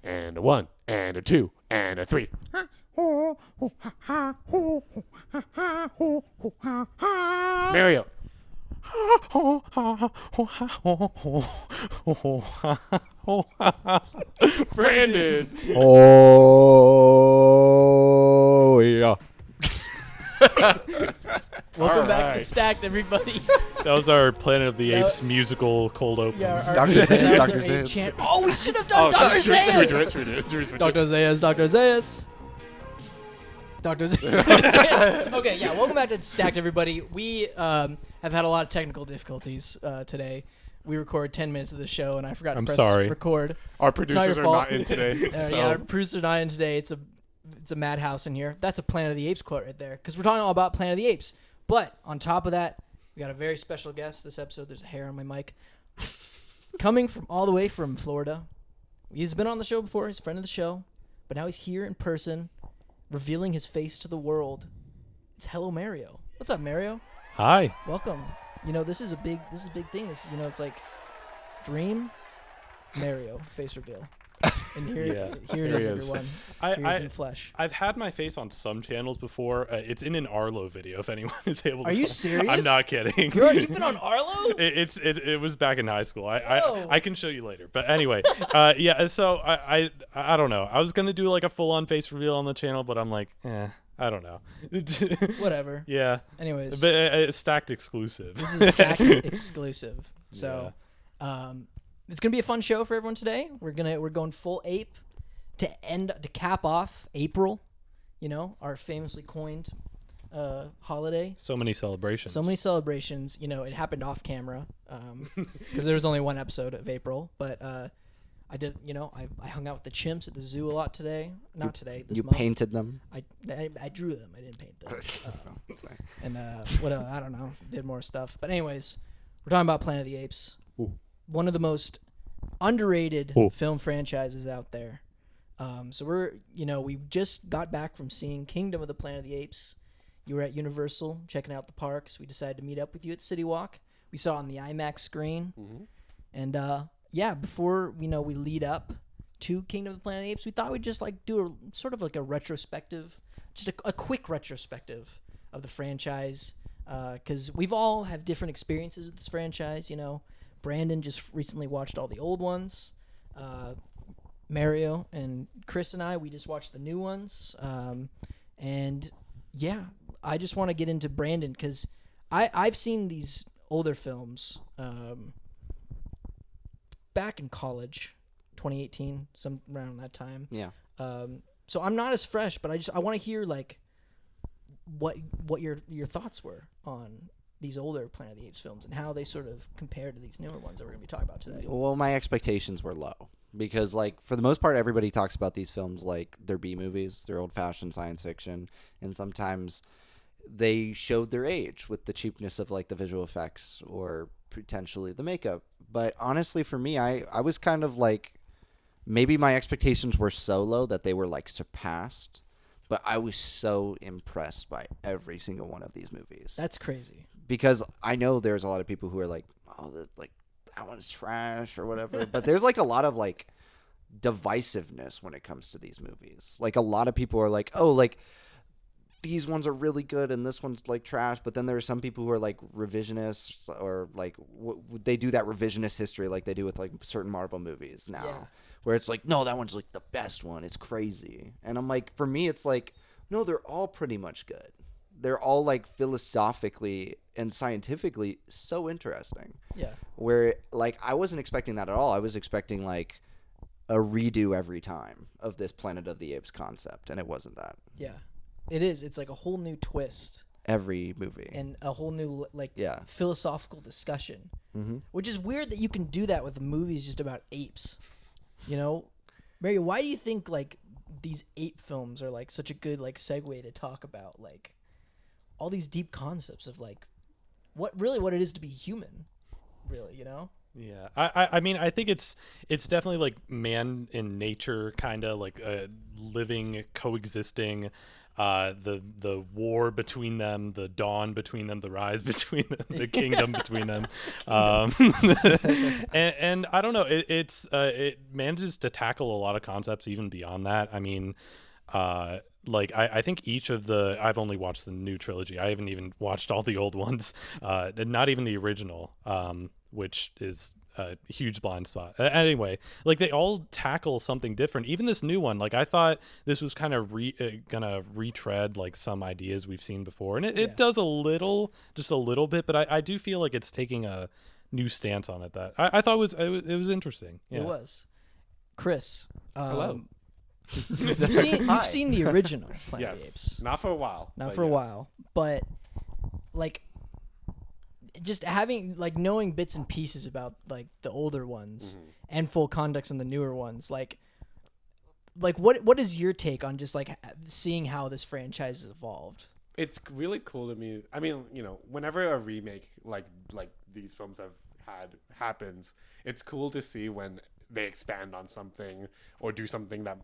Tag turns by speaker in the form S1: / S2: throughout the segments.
S1: and a 1 and a 2 and a 3. Mario. Brandon.
S2: Oh, yeah.
S3: Welcome back
S1: right.
S3: to Stacked, everybody.
S4: That was our Planet of the Apes musical cold open.
S3: Yeah, our
S2: Dr. Zayas, Dr.
S3: Ape
S2: Zayas.
S3: chant. Oh, we should have done Dr.
S1: Should we
S3: Zayas.
S1: do it? Should we do it? Should we do it?
S3: Dr. Zayas, Dr. Zayas. Dr. Zayas. Okay, yeah, welcome back to Stacked, everybody. We have had a lot of technical difficulties today. We recorded 10 minutes of the show, and I forgot to press record.
S1: Our
S3: It's not
S1: producers
S3: your
S1: are
S3: fault.
S1: not in today. So.
S3: Yeah, our producer's not in today. It's a madhouse in here. That's a Planet of the Apes quote right there, because we're talking all about Planet of the Apes. But on top of that, we got a very special guest this episode. There's a hair on my mic. Coming from all the way from Florida. He's been on the show before. He's a friend of the show. But now he's here in person, revealing his face to the world. It's hellomerio. What's up, Mario?
S4: Hi.
S3: Welcome. You know, this is a big thing. This, you know, it's like Dream, Mario, face reveal. And here it is, everyone. Here it is in flesh.
S4: I've had my face on some channels before. It's in an Arlo video, if anyone is able to.
S3: Are you serious?
S4: I'm not kidding.
S3: You've been on Arlo?
S4: It was back in high school. I can show you later. But anyway, yeah. So I don't know. I was gonna do like a full-on face reveal on the channel, but I'm like, I don't know.
S3: Whatever.
S4: Yeah.
S3: Anyways,
S4: but Stacked exclusive.
S3: this is Stacked exclusive. So, it's gonna be a fun show for everyone today. We're going full ape to cap off Ape-ril, you know, our famously coined holiday.
S4: So many celebrations.
S3: You know, it happened off camera because there was only one episode of Ape-ril, but I did. You know, I hung out with the chimps at the zoo a lot today. Not today. This
S2: You
S3: month.
S2: painted them?
S3: I drew them. I didn't paint them. And what else? I don't know. Did more stuff. But anyways, we're talking about Planet of the Apes.
S4: Ooh.
S3: One of the most underrated film franchises out there. So we just got back from seeing Kingdom of the Planet of the Apes. You were at Universal checking out the parks. We decided to meet up with you at City Walk. We saw it on the IMAX screen. Mm-hmm. And before we lead up to Kingdom of the Planet of the Apes, we thought we'd just like do a sort of like a retrospective, just a quick retrospective of the franchise, because we've all have different experiences with this franchise. You know, Brandon just recently watched all the old ones. Mario and Chris and I, we just watched the new ones. And yeah, I just want to get into Brandon because I've seen these older films back in college, 2018, some around that time.
S2: Yeah.
S3: So I'm not as fresh, but I want to hear like what your thoughts were on these older Planet of the Apes films and how they sort of compare to these newer ones that we're going to be talking about today.
S2: Well, my expectations were low because, like, for the most part, everybody talks about these films like they're B movies, they're old-fashioned science fiction, and sometimes they showed their age with the cheapness of like the visual effects or potentially the makeup. But honestly, for me, I was kind of like, maybe my expectations were so low that they were like surpassed. But I was so impressed by every single one of these movies.
S3: That's crazy.
S2: Because I know there's a lot of people who are like, oh, that one's trash or whatever. But there's like a lot of like divisiveness when it comes to these movies. Like a lot of people are like, oh, like these ones are really good and this one's like trash. But then there are some people who are like revisionists or like they do that revisionist history like they do with like certain Marvel movies now. Yeah. Where it's like, no, that one's like the best one. It's crazy. And I'm like, for me, it's like, no, they're all pretty much good. They're all like philosophically and scientifically so interesting.
S3: Yeah.
S2: Where like I wasn't expecting that at all. I was expecting like a redo every time of this Planet of the Apes concept. And it wasn't that.
S3: Yeah. It is. It's like a whole new twist.
S2: Every movie.
S3: And a whole new like philosophical discussion.
S2: Mm-hmm.
S3: Which is weird that you can do that with movies just about apes. You know, Mario, why do you think like these ape films are like such a good like segue to talk about like all these deep concepts of like what it is to be human, really, you know?
S4: Yeah, I mean, I think it's definitely like man and nature kind of like living, coexisting. the war between them, the dawn between them, the rise between them, the kingdom between them, and I don't know, it manages to tackle a lot of concepts even beyond that. I mean, like I think each of I've only watched the new trilogy. I haven't even watched all the old ones, not even the original, which is a huge blind spot. Anyway, like they all tackle something different. Even this new one, like I thought this was kind of gonna retread like some ideas we've seen before, and it does just a little bit. But I do feel like it's taking a new stance on it that I thought it was interesting. Yeah.
S3: It was. Chris,
S1: Hello.
S3: you've seen the original Planet of the
S1: Yes.
S3: Apes.
S1: Not for a while.
S3: Not
S1: but
S3: for a
S1: yes.
S3: while, but like just having like knowing bits and pieces about like the older ones and full context on the newer ones, like what is your take on just like seeing how this franchise has evolved?
S1: It's really cool to me. I mean, whenever a remake like these films have had happens, it's cool to see when they expand on something or do something that,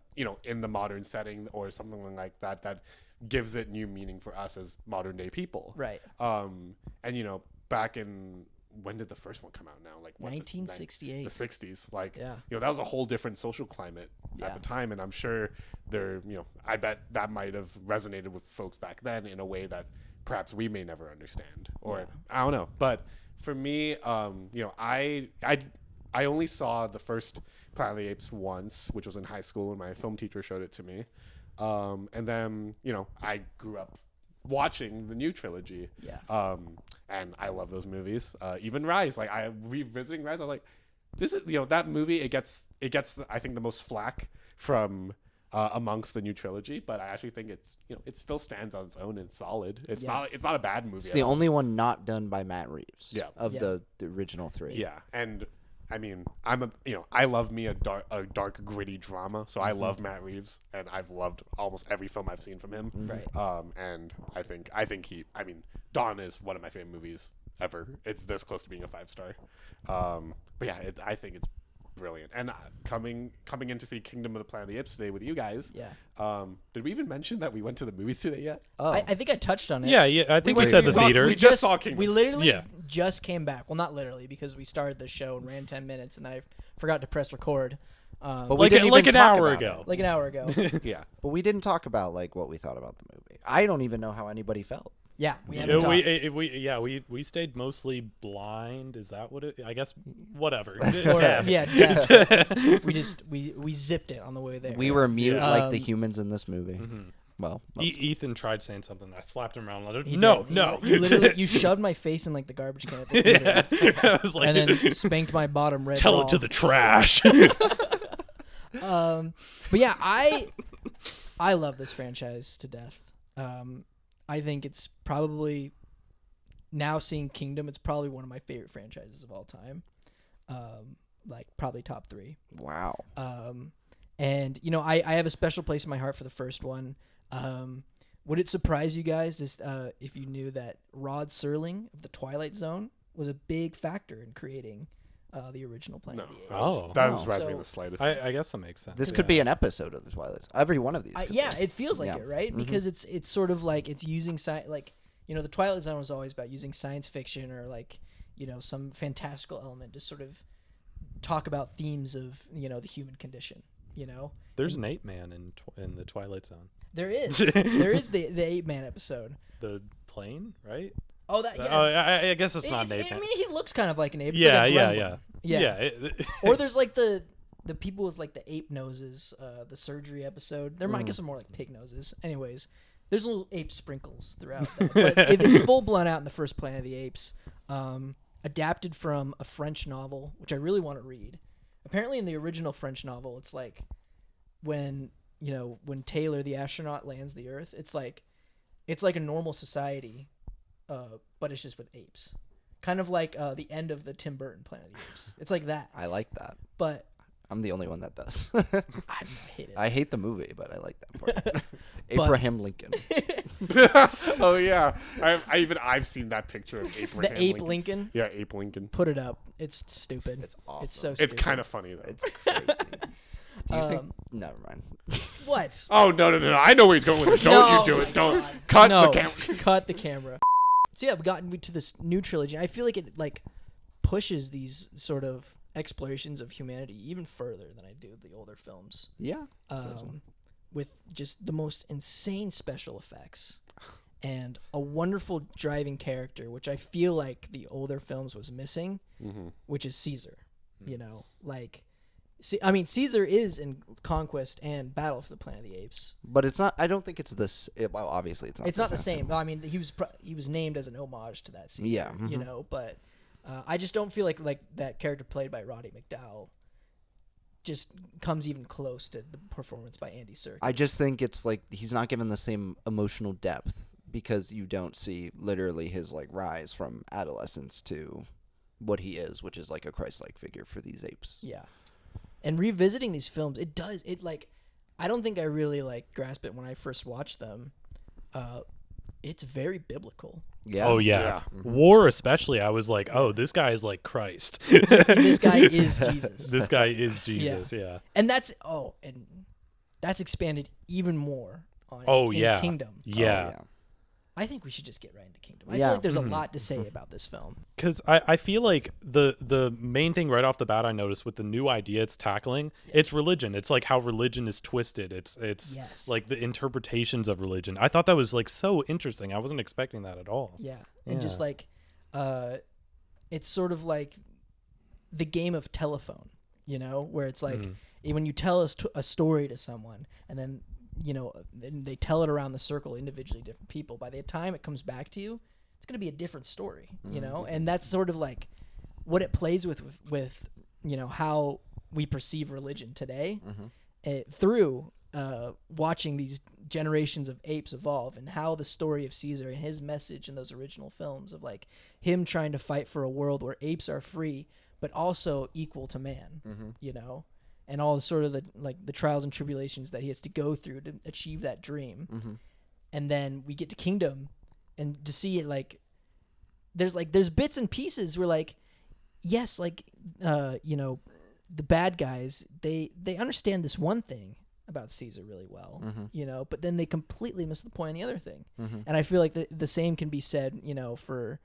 S1: in the modern setting or something like that gives it new meaning for us as modern day people.
S3: Right.
S1: And, back in, when did the first one come out now? Like what,
S3: 1968.
S1: The 60s. Like,
S3: Yeah.
S1: that was a whole different social climate at the time. And I'm sure I bet that might have resonated with folks back then in a way that perhaps we may never understand, or I don't know. But for me, I only saw the first Planet of the Apes once, which was in high school when my film teacher showed it to me. And then, I grew up watching the new trilogy.
S3: Yeah.
S1: And I love those movies. Even Rise, like revisiting Rise, I was like, this is, that movie, it gets I think the most flack from amongst the new trilogy, but I actually think it's, it still stands on its own and solid. It's not a bad movie.
S2: It's the only one not done by Matt Reeves.
S1: Yeah.
S2: Of the original three.
S1: Yeah. And I mean, I love me a dark, gritty drama. So I love Matt Reeves, and I've loved almost every film I've seen from him.
S3: Right.
S1: And I think Dawn is one of my favorite movies ever. It's this close to being a 5-star. But yeah, I think it's brilliant. And coming in to see Kingdom of the Planet of the Apes today with you guys.
S3: Yeah.
S1: Did we even mention that we went to the movies today yet?
S2: Oh.
S3: I think I touched on it.
S4: Yeah, I think we said the theater.
S1: We just saw Kingdom.
S3: We literally
S4: Yeah.
S3: just came back. Well, not literally, because we started the show and ran 10 minutes, and I forgot to press record.
S2: But we
S4: like
S2: didn't
S4: like
S2: even
S4: an
S2: talk
S4: hour
S2: about
S4: ago.
S2: it.
S3: Like an hour ago.
S1: Yeah.
S2: But we didn't talk about like what we thought about the movie. I don't even know how anybody felt.
S3: Yeah, we haven't talked.
S4: We stayed mostly blind. Is that what it? I guess whatever.
S3: Or,
S4: Deaf.
S3: yeah, deaf. we zipped it on the way there.
S2: We were mute
S4: Yeah.
S2: like the humans in this movie. Well,
S4: Ethan tried saying something. I slapped him around.
S3: He
S4: No.
S3: did. You literally shoved my face in like the garbage can at the theater,
S4: I was like,
S3: and then spanked my bottom red.
S4: tell
S3: ball.
S4: it to the trash.
S3: But yeah, I love this franchise to death. I think it's probably, now seeing Kingdom, it's probably one of my favorite franchises of all time. Like probably top 3.
S2: wow.
S3: And I have a special place in my heart for the first one. Would it surprise you guys if you knew that Rod Serling of the Twilight Zone was a big factor in creating the original Planet of the Apes?
S4: Oh.
S1: That
S2: Oh.
S1: doesn't surprise me in
S3: So-
S1: the slightest.
S4: I guess that makes sense.
S2: This could be an episode of the Twilight Zone. Every one of these. could
S3: Yeah,
S2: be.
S3: it feels like
S2: Yeah.
S3: it, right? Because it's sort of like it's using the Twilight Zone was always about using science fiction or like some fantastical element to sort of talk about themes of the human condition.
S4: There's an ape man in the Twilight Zone.
S3: There is the Ape Man episode.
S4: The plane, right?
S3: Oh, that
S4: Oh, I guess it's not an
S3: It's-
S4: ape
S3: I
S4: man.
S3: mean, he looks kind of like an ape. It's
S4: Yeah,
S3: like a
S4: yeah.
S3: gremlin. Or there's like the people with like the ape noses, the surgery episode. There might get some more like pig noses. Anyways, there's little ape sprinkles throughout that. But it's full blown out in the first Planet of the Apes. Adapted from a French novel, which I really want to read. Apparently in the original French novel, it's like when Taylor the astronaut lands the Earth, it's like a normal society, but it's just with apes. Kind of like the end of the Tim Burton Planet of the Apes. It's like that.
S2: I like that.
S3: But
S2: I'm the only one that does.
S3: I hate it.
S2: I hate the movie, but I like that part. Abraham Lincoln.
S1: Oh yeah, I've seen that picture of Abraham
S3: The Ape Lincoln.
S1: Yeah, Ape Lincoln.
S3: Put it up. It's stupid.
S2: It's awesome.
S3: It's so
S1: It's
S3: stupid.
S1: kind of funny though.
S2: It's crazy. Do you think? Never mind.
S3: What?
S1: Oh no! I know where he's going with this. Don't
S3: No.
S1: you do it? Don't cut
S3: No,
S1: the camera.
S3: cut the camera. So yeah, we've gotten to this new trilogy. I feel like it like pushes these sort of explorations of humanity even further than I do the older films.
S2: Yeah.
S3: With just the most insane special effects and a wonderful driving character, which I feel like the older films was missing, which is Caesar. You know, like, I mean, Caesar is in Conquest and Battle for the Planet of the Apes,
S2: But it's not. I don't think it's this. Well, obviously, it's not.
S3: it's not the same. I mean, he was named as an homage to that Caesar.
S2: Yeah,
S3: you know, but I just don't feel like that character played by Roddy McDowall just comes even close to the performance by Andy Serkis.
S2: I just think it's like he's not given the same emotional depth because you don't see literally his like rise from adolescence to what he is, which is like a Christ-like figure for these apes.
S3: Yeah. And revisiting these films, I don't think I really like grasped it when I first watched them. It's very biblical.
S2: Yeah.
S4: Oh yeah. War especially. I was like, oh, this guy is like Christ.
S3: This guy is Jesus.
S4: This guy is Jesus. Yeah.
S3: And that's expanded even more on in Kingdom.
S4: Yeah.
S3: I think we should just get right into Kingdom. I
S2: Yeah.
S3: feel like there's a lot to say about this film.
S4: Because I feel like the main thing right off the bat I noticed with the new idea it's tackling, it's religion. It's like how religion is twisted. It's
S3: Yes.
S4: like the interpretations of religion. I thought that was like so interesting. I wasn't expecting that at all.
S3: Yeah. And just like, it's sort of like the game of telephone, you know, where it's like when you tell a story to someone and then, you know, and they tell it around the circle individually, different people. By the time it comes back to you, it's going to be a different story, you know? And that's sort of like what it plays with you know, how we perceive religion today through watching these generations of apes evolve and how the story of Caesar and his message in those original films of like him trying to fight for a world where apes are free, but also equal to man, you know? And all the sort of the trials and tribulations that he has to go through to achieve that dream. And then we get to Kingdom and to see it like there's bits and pieces where like, yes, like, you know, the bad guys, they understand this one thing about Caesar really well, you know, but then they completely miss the point on the other thing. And I feel like the same can be said, you know, for,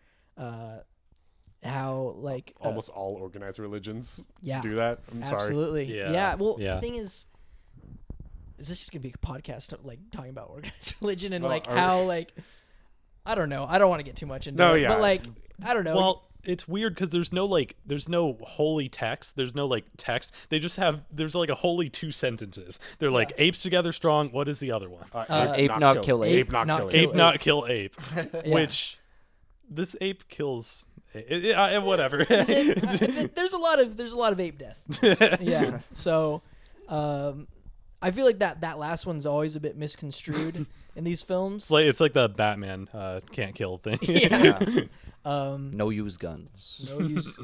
S3: how like
S1: almost all organized religions
S3: yeah,
S1: do that. I'm sorry.
S3: absolutely. Yeah. Well,
S4: Yeah.
S3: the thing is this just gonna be a podcast like talking about organized religion and
S1: Well,
S3: like how like I don't know. I don't want to get too much into
S1: No,
S3: it,
S1: yeah.
S3: but like I don't know.
S4: Well, it's weird because there's no holy text. There's no like text. They just there's like a holy 2 sentences. They're like apes together strong. What is the other one?
S2: ape not kill ape.
S1: Ape not kill
S3: kill
S1: ape.
S4: Ape not kill ape.
S3: Yeah.
S4: Which this ape kills. Whatever.
S3: there's a lot of ape death. Yeah. So, I feel like that last one's always a bit misconstrued in these films.
S4: It's like the Batman can't kill thing.
S3: Yeah.
S2: No use guns.
S3: No use.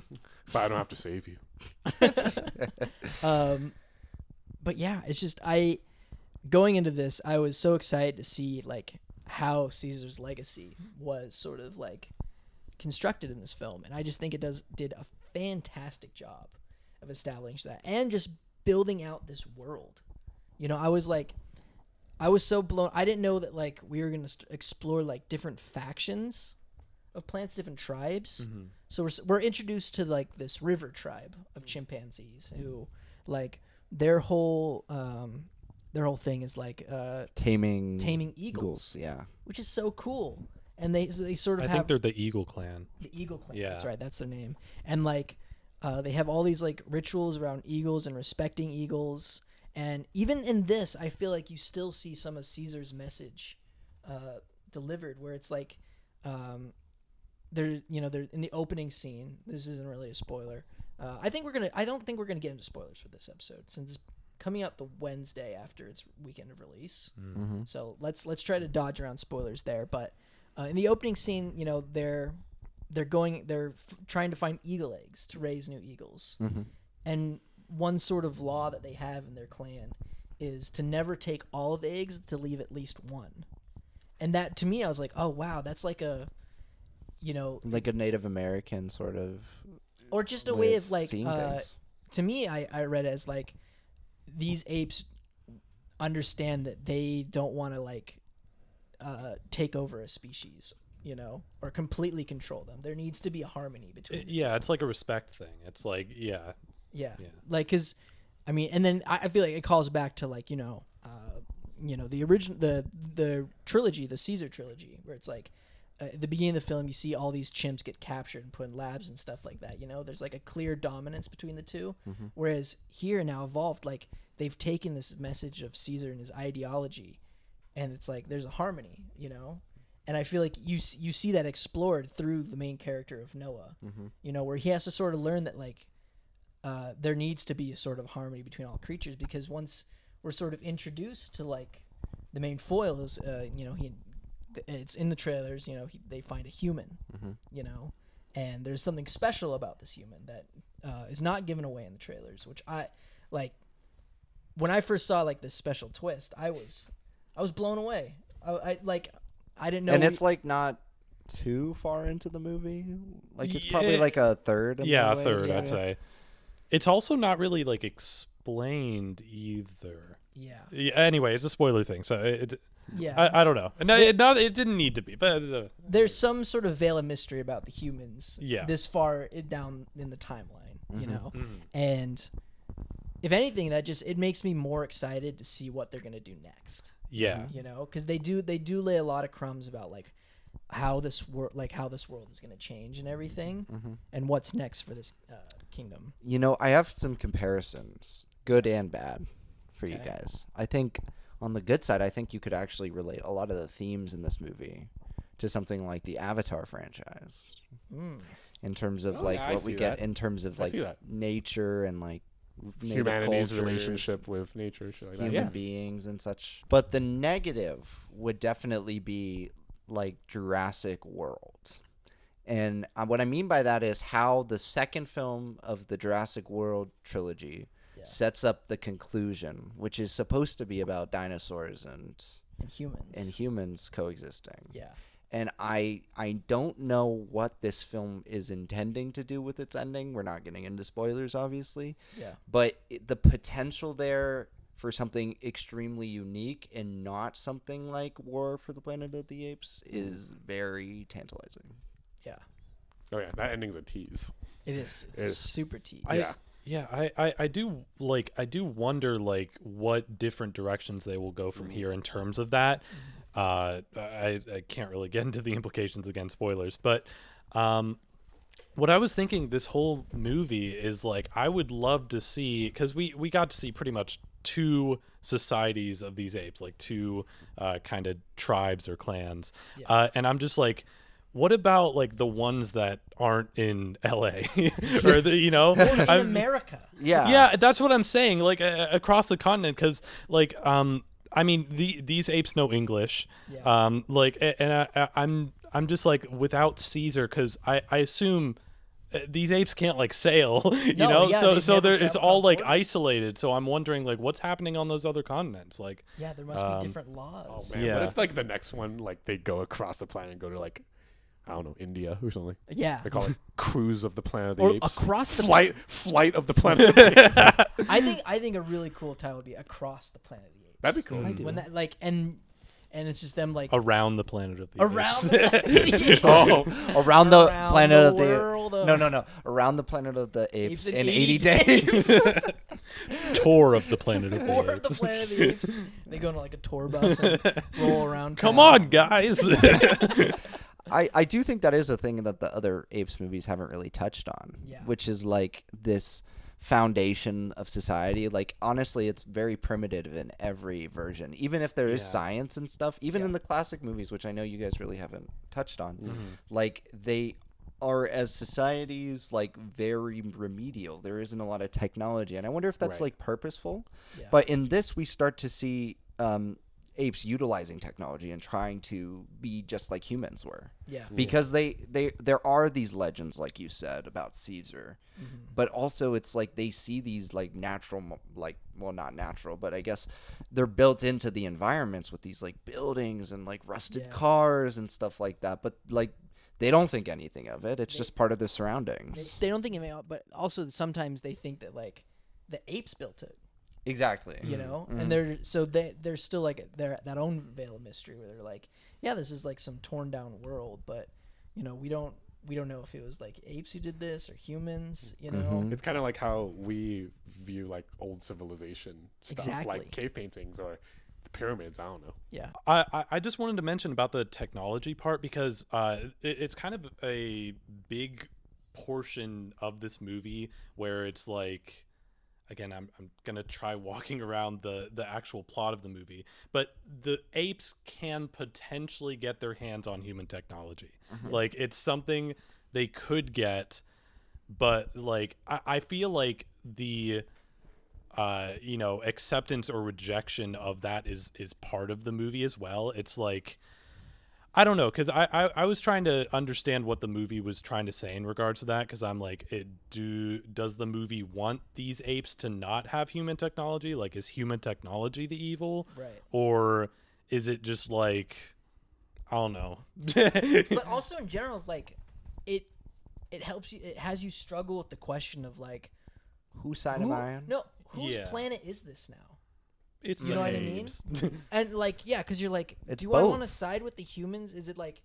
S1: But I don't have to save you.
S3: But yeah, it's just going into this, I was so excited to see like how Caesar's legacy was sort of like constructed in this film, and I just think it did a fantastic job of establishing that and just building out this world. You know, I was so blown. I didn't know that like we were gonna explore like different factions of plants, different tribes. So we're introduced to like this river tribe of chimpanzees who like their whole thing is like taming eagles,
S2: Yeah.
S3: which is so cool. And they sort of
S4: I
S3: have
S4: think they're the Eagle Clan.
S3: the Eagle Clan.
S4: Yeah.
S3: That's right. That's their name. And like, they have all these like rituals around eagles and respecting eagles. And even in this, I feel like you still see some of Caesar's message delivered, where it's like, they're in the opening scene. This isn't really a spoiler. I don't think we're gonna get into spoilers for this episode since it's coming out the Wednesday after its weekend of release. So let's try to dodge around spoilers there. But in the opening scene, you know, they're trying to find eagle eggs to raise new eagles. And one sort of law that they have in their clan is to never take all of the eggs, to leave at least one. And that, to me, I was like, oh wow, that's like a, you know,
S2: Like a Native American sort of.
S3: or just a way of like,
S2: seeing things.
S3: to me, I read it as like these apes understand that they don't want to like take over a species, you know, or completely control them. There needs to be a harmony between the two.
S4: It's like a respect thing. It's like yeah.
S3: Like, because I mean, and then I feel like it calls back to like, you know, the original the trilogy, the Caesar trilogy, where it's like at the beginning of the film you see all these chimps get captured and put in labs and stuff like that, you know. There's like a clear dominance between the two. Whereas here now Evolved, like they've taken this message of Caesar and his ideology, and it's like there's a harmony, you know. And I feel like you see that explored through the main character of Noah, you know, where he has to sort of learn that like there needs to be a sort of harmony between all creatures, because once we're sort of introduced to like the main foils, you know, it's in the trailers, you know, they find a human, you know, and there's something special about this human that is not given away in the trailers, which I like. When I first saw like this special twist, I was blown away. I didn't know.
S2: And it's like not too far into the movie. Like it's probably like a third.
S4: A third, I'd say. It's also not really like explained either. Yeah. Anyway, it's a spoiler thing, so I don't know. And it didn't need to be, but
S3: there's some sort of veil of mystery about the humans.
S4: Yeah.
S3: This far down in the timeline, you know, and if anything, that just it makes me more excited to see what they're gonna do next.
S4: Yeah.
S3: You know, because they do lay a lot of crumbs about like how this world is gonna change and everything, and what's next for this kingdom.
S2: You know, I have some comparisons, good and bad, for you guys. I think on the good side, I think you could actually relate a lot of the themes in this movie to something like the Avatar franchise, in terms of what we get in terms of like nature and like
S1: humanity's relationship with nature, shit like
S2: human beings and such. But the negative would definitely be like Jurassic World. And what I mean by that is how the second film of the Jurassic World trilogy sets up the conclusion, which is supposed to be about dinosaurs and humans coexisting.
S3: Yeah.
S2: And I don't know what this film is intending to do with its ending. We're not getting into spoilers, obviously.
S3: Yeah.
S2: But the potential there for something extremely unique and not something like War for the Planet of the Apes is very tantalizing.
S3: Yeah.
S1: Oh yeah, that ending's a tease.
S3: It is. It's a super tease.
S4: I do wonder like what different directions they will go from here in terms of that. I can't really get into the implications again, spoilers, but what I was thinking this whole movie is like I would love to see, because we got to see pretty much two societies of these apes, like two kind of tribes or clans, and I'm just like, what about like the ones that aren't in LA or the, you know,
S3: in America?
S2: Yeah,
S4: that's what I'm saying, like across the continent, because like I mean, these apes know English, like, and I'm just like, without Caesar, because I assume these apes can't like sail, you know, so it's all like isolated. So I'm wondering like what's happening on those other continents, like
S3: there must be different laws.
S1: Oh man, what if like the next one, like they go across the planet and go to like, I don't know, India or something.
S3: Yeah.
S1: They call it Cruise of the Planet of the
S3: Or
S1: Apes.
S3: Across the
S1: Flight of the Planet of the Apes.
S3: I think a really cool title would be Across the Planet of the Apes.
S1: That'd be cool.
S3: When that like and it's just them like
S4: around the planet of the
S3: around
S4: apes.
S2: Around the planet of the
S3: world of
S2: no around the planet of the apes in 80 days.
S4: Tour of the planet of the
S3: Tour of
S4: apes.
S3: the Planet of the Apes. They go into like a tour bus and roll around.
S4: Come on, guys.
S2: I do think that is a thing that the other Apes movies haven't really touched on, which is like this foundation of society. Like honestly, it's very primitive in every version, even if there is science and stuff, even in the classic movies, which I know you guys really haven't touched on. Like they are, as societies, like very remedial. There isn't a lot of technology, and I wonder if that's like purposeful. But in this we start to see apes utilizing technology and trying to be just like humans were. Because there are these legends, like you said, about Caesar, but also it's like they see these like natural, like, well, not natural, but I guess they're built into the environments with these like buildings and like rusted cars and stuff like that. But like they don't think anything of it. It's just part of their surroundings.
S3: They don't think anything of it, but also sometimes they think that like the apes built it.
S2: Exactly.
S3: You know,
S2: Mhm.
S3: and they're still like that own veil of mystery where they're like, yeah, this is like some torn down world, but you know, we don't know if it was like apes who did this or humans. You know,
S2: Mhm.
S1: It's kind of like how we view like old civilization stuff,
S3: Exactly.
S1: like cave paintings or the pyramids. I don't know.
S3: yeah,
S4: I just wanted to mention about the technology part because it's kind of a big portion of this movie where it's like, again, I'm gonna try walking around the actual plot of the movie, but the apes can potentially get their hands on human technology. Like it's something they could get, but like I feel like the acceptance or rejection of that is part of the movie as well. It's like, I don't know, because I was trying to understand what the movie was trying to say in regards to that, because I'm like, does the movie want these apes to not have human technology? Like, is human technology the evil?
S3: right.
S4: Or is it just like, I don't know.
S3: But also in general, like it helps you. It has you struggle with the question of like,
S2: Whose side
S3: who,
S2: am I on?
S3: no, whose
S4: Yeah.
S3: planet is this now?
S4: It's
S3: You
S4: the
S3: know what I mean?
S4: apes.
S3: And like, yeah, because you're like,
S2: It's
S3: do I want to
S2: both.
S3: side with the humans? Is it like,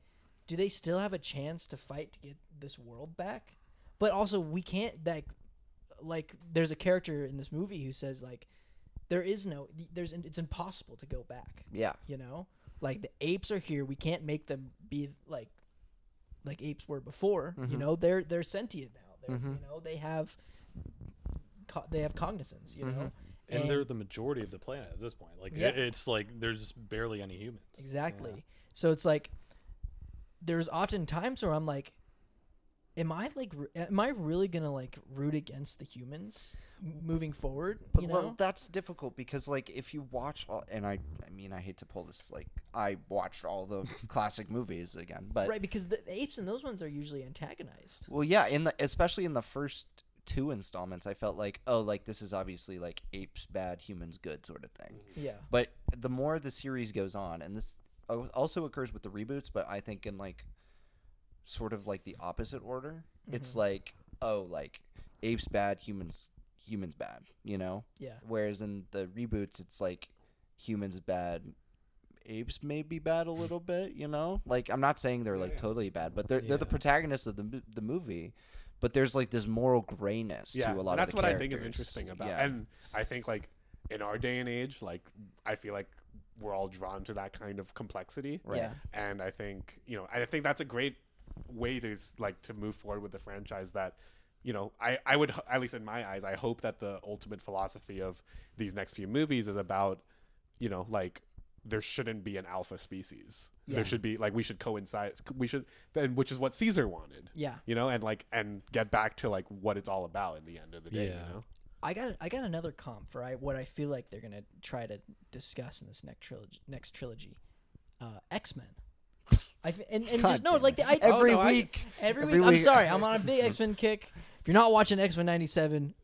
S3: do they still have a chance to fight to get this world back? But also, we can't like. There's a character in this movie who says like, it's impossible to go back.
S2: Yeah.
S3: You know, like the apes are here. We can't make them be like apes were before. You know, they're sentient now. You know, they have cognizance. You know.
S4: And they're the majority of the planet at this point. Like,
S3: Yeah.
S4: it's like there's barely any humans.
S3: Exactly.
S4: Yeah.
S3: So it's like there's often times where I'm like, am I really gonna like root against the humans moving forward? You know?
S2: Well, that's difficult because like if you watch and I mean I hate to pull this, like I watched all the classic movies again, but
S3: right, because the apes in those ones are usually antagonized.
S2: well, yeah, especially in the first two installments, I felt like, oh, like this is obviously like apes bad, humans good sort of thing.
S3: Yeah.
S2: But the more the series goes on, and this also occurs with the reboots, but I think in like sort of like the opposite order, it's like, oh, like apes bad, humans bad, you know?
S3: Yeah.
S2: Whereas in the reboots, it's like humans bad, apes may be bad a little bit, you know? Like I'm not saying they're like totally bad, but they're the
S4: Yeah.
S2: protagonists of the movie. But there's like this moral grayness to a lot
S1: that's
S2: of the
S1: what I
S2: characters.
S1: think is interesting about
S2: Yeah.
S1: and I think like in our day and age, like I feel like we're all drawn to that kind of complexity.
S2: Right.
S3: Yeah.
S1: And I think, I think that's a great way to like to move forward with the franchise that, I would, at least in my eyes, I hope that the ultimate philosophy of these next few movies is about, like there shouldn't be an alpha species.
S3: Yeah.
S1: There should be like, we should coincide. Which is what Caesar wanted,
S3: Yeah.
S1: and get back to like what it's all about in the end of the day,
S4: Yeah.
S3: I got another comp for what I feel like they're gonna try to discuss in this next trilogy, X-Men. And just no, like
S2: every
S1: I-
S2: week.
S3: every
S2: every
S3: week. I'm
S2: week-
S3: sorry, I'm on a big X-Men kick. If you're not watching X-Men '97,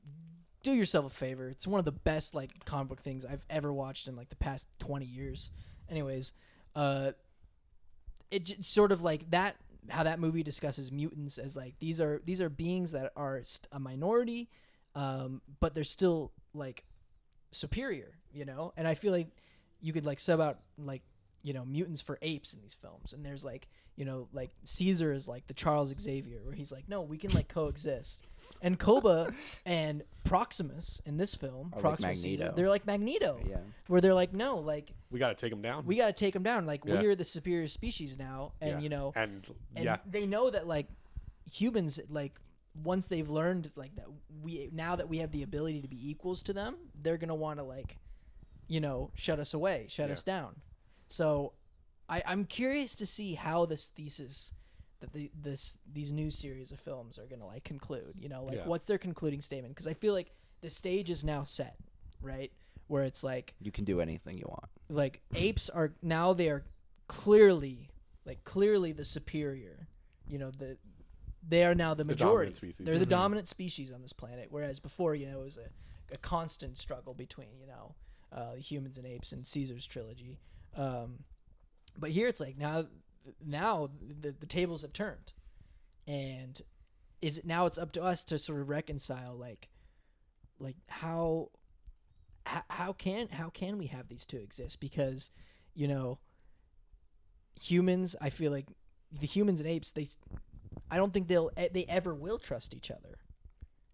S3: do yourself a favor. It's one of the best like comic book things I've ever watched in like the past 20 years. Anyways, sort of like that. How that movie discusses mutants as like these are beings that are a minority, but they're still like superior, And I feel like you could like sub out like mutants for apes in these films, and there's like like Caesar is like the Charles Xavier, where he's like, no, we can like coexist, and Koba and Proximus in this film,
S2: Are like
S3: Proximus Caesar,
S2: Magneto.
S3: they're like Magneto,
S2: Yeah.
S3: where they're like, no, like
S1: we got to take them down.
S3: we got to take them down, like
S1: Yeah.
S3: we are the superior species now, and
S1: Yeah. And
S3: they know that like humans like once they've learned like that now that we have the ability to be equals to them, they're gonna want to like shut us away, shut us down. So I'm curious to see how this thesis that these new series of films are gonna like conclude. What's their concluding statement? Because I feel like the stage is now set, right? Where it's like
S2: You can do anything you want.
S3: like apes are now, they are clearly the superior. They are now the majority.
S1: dominant species.
S3: They're the dominant species on this planet, whereas before it was a constant struggle between humans and apes in Caesar's trilogy. But here it's like now the tables have turned, and it's up to us to sort of reconcile like how how can we have these two exist? Because, you know, humans, I feel like the humans and apes, I don't think they ever will trust each other.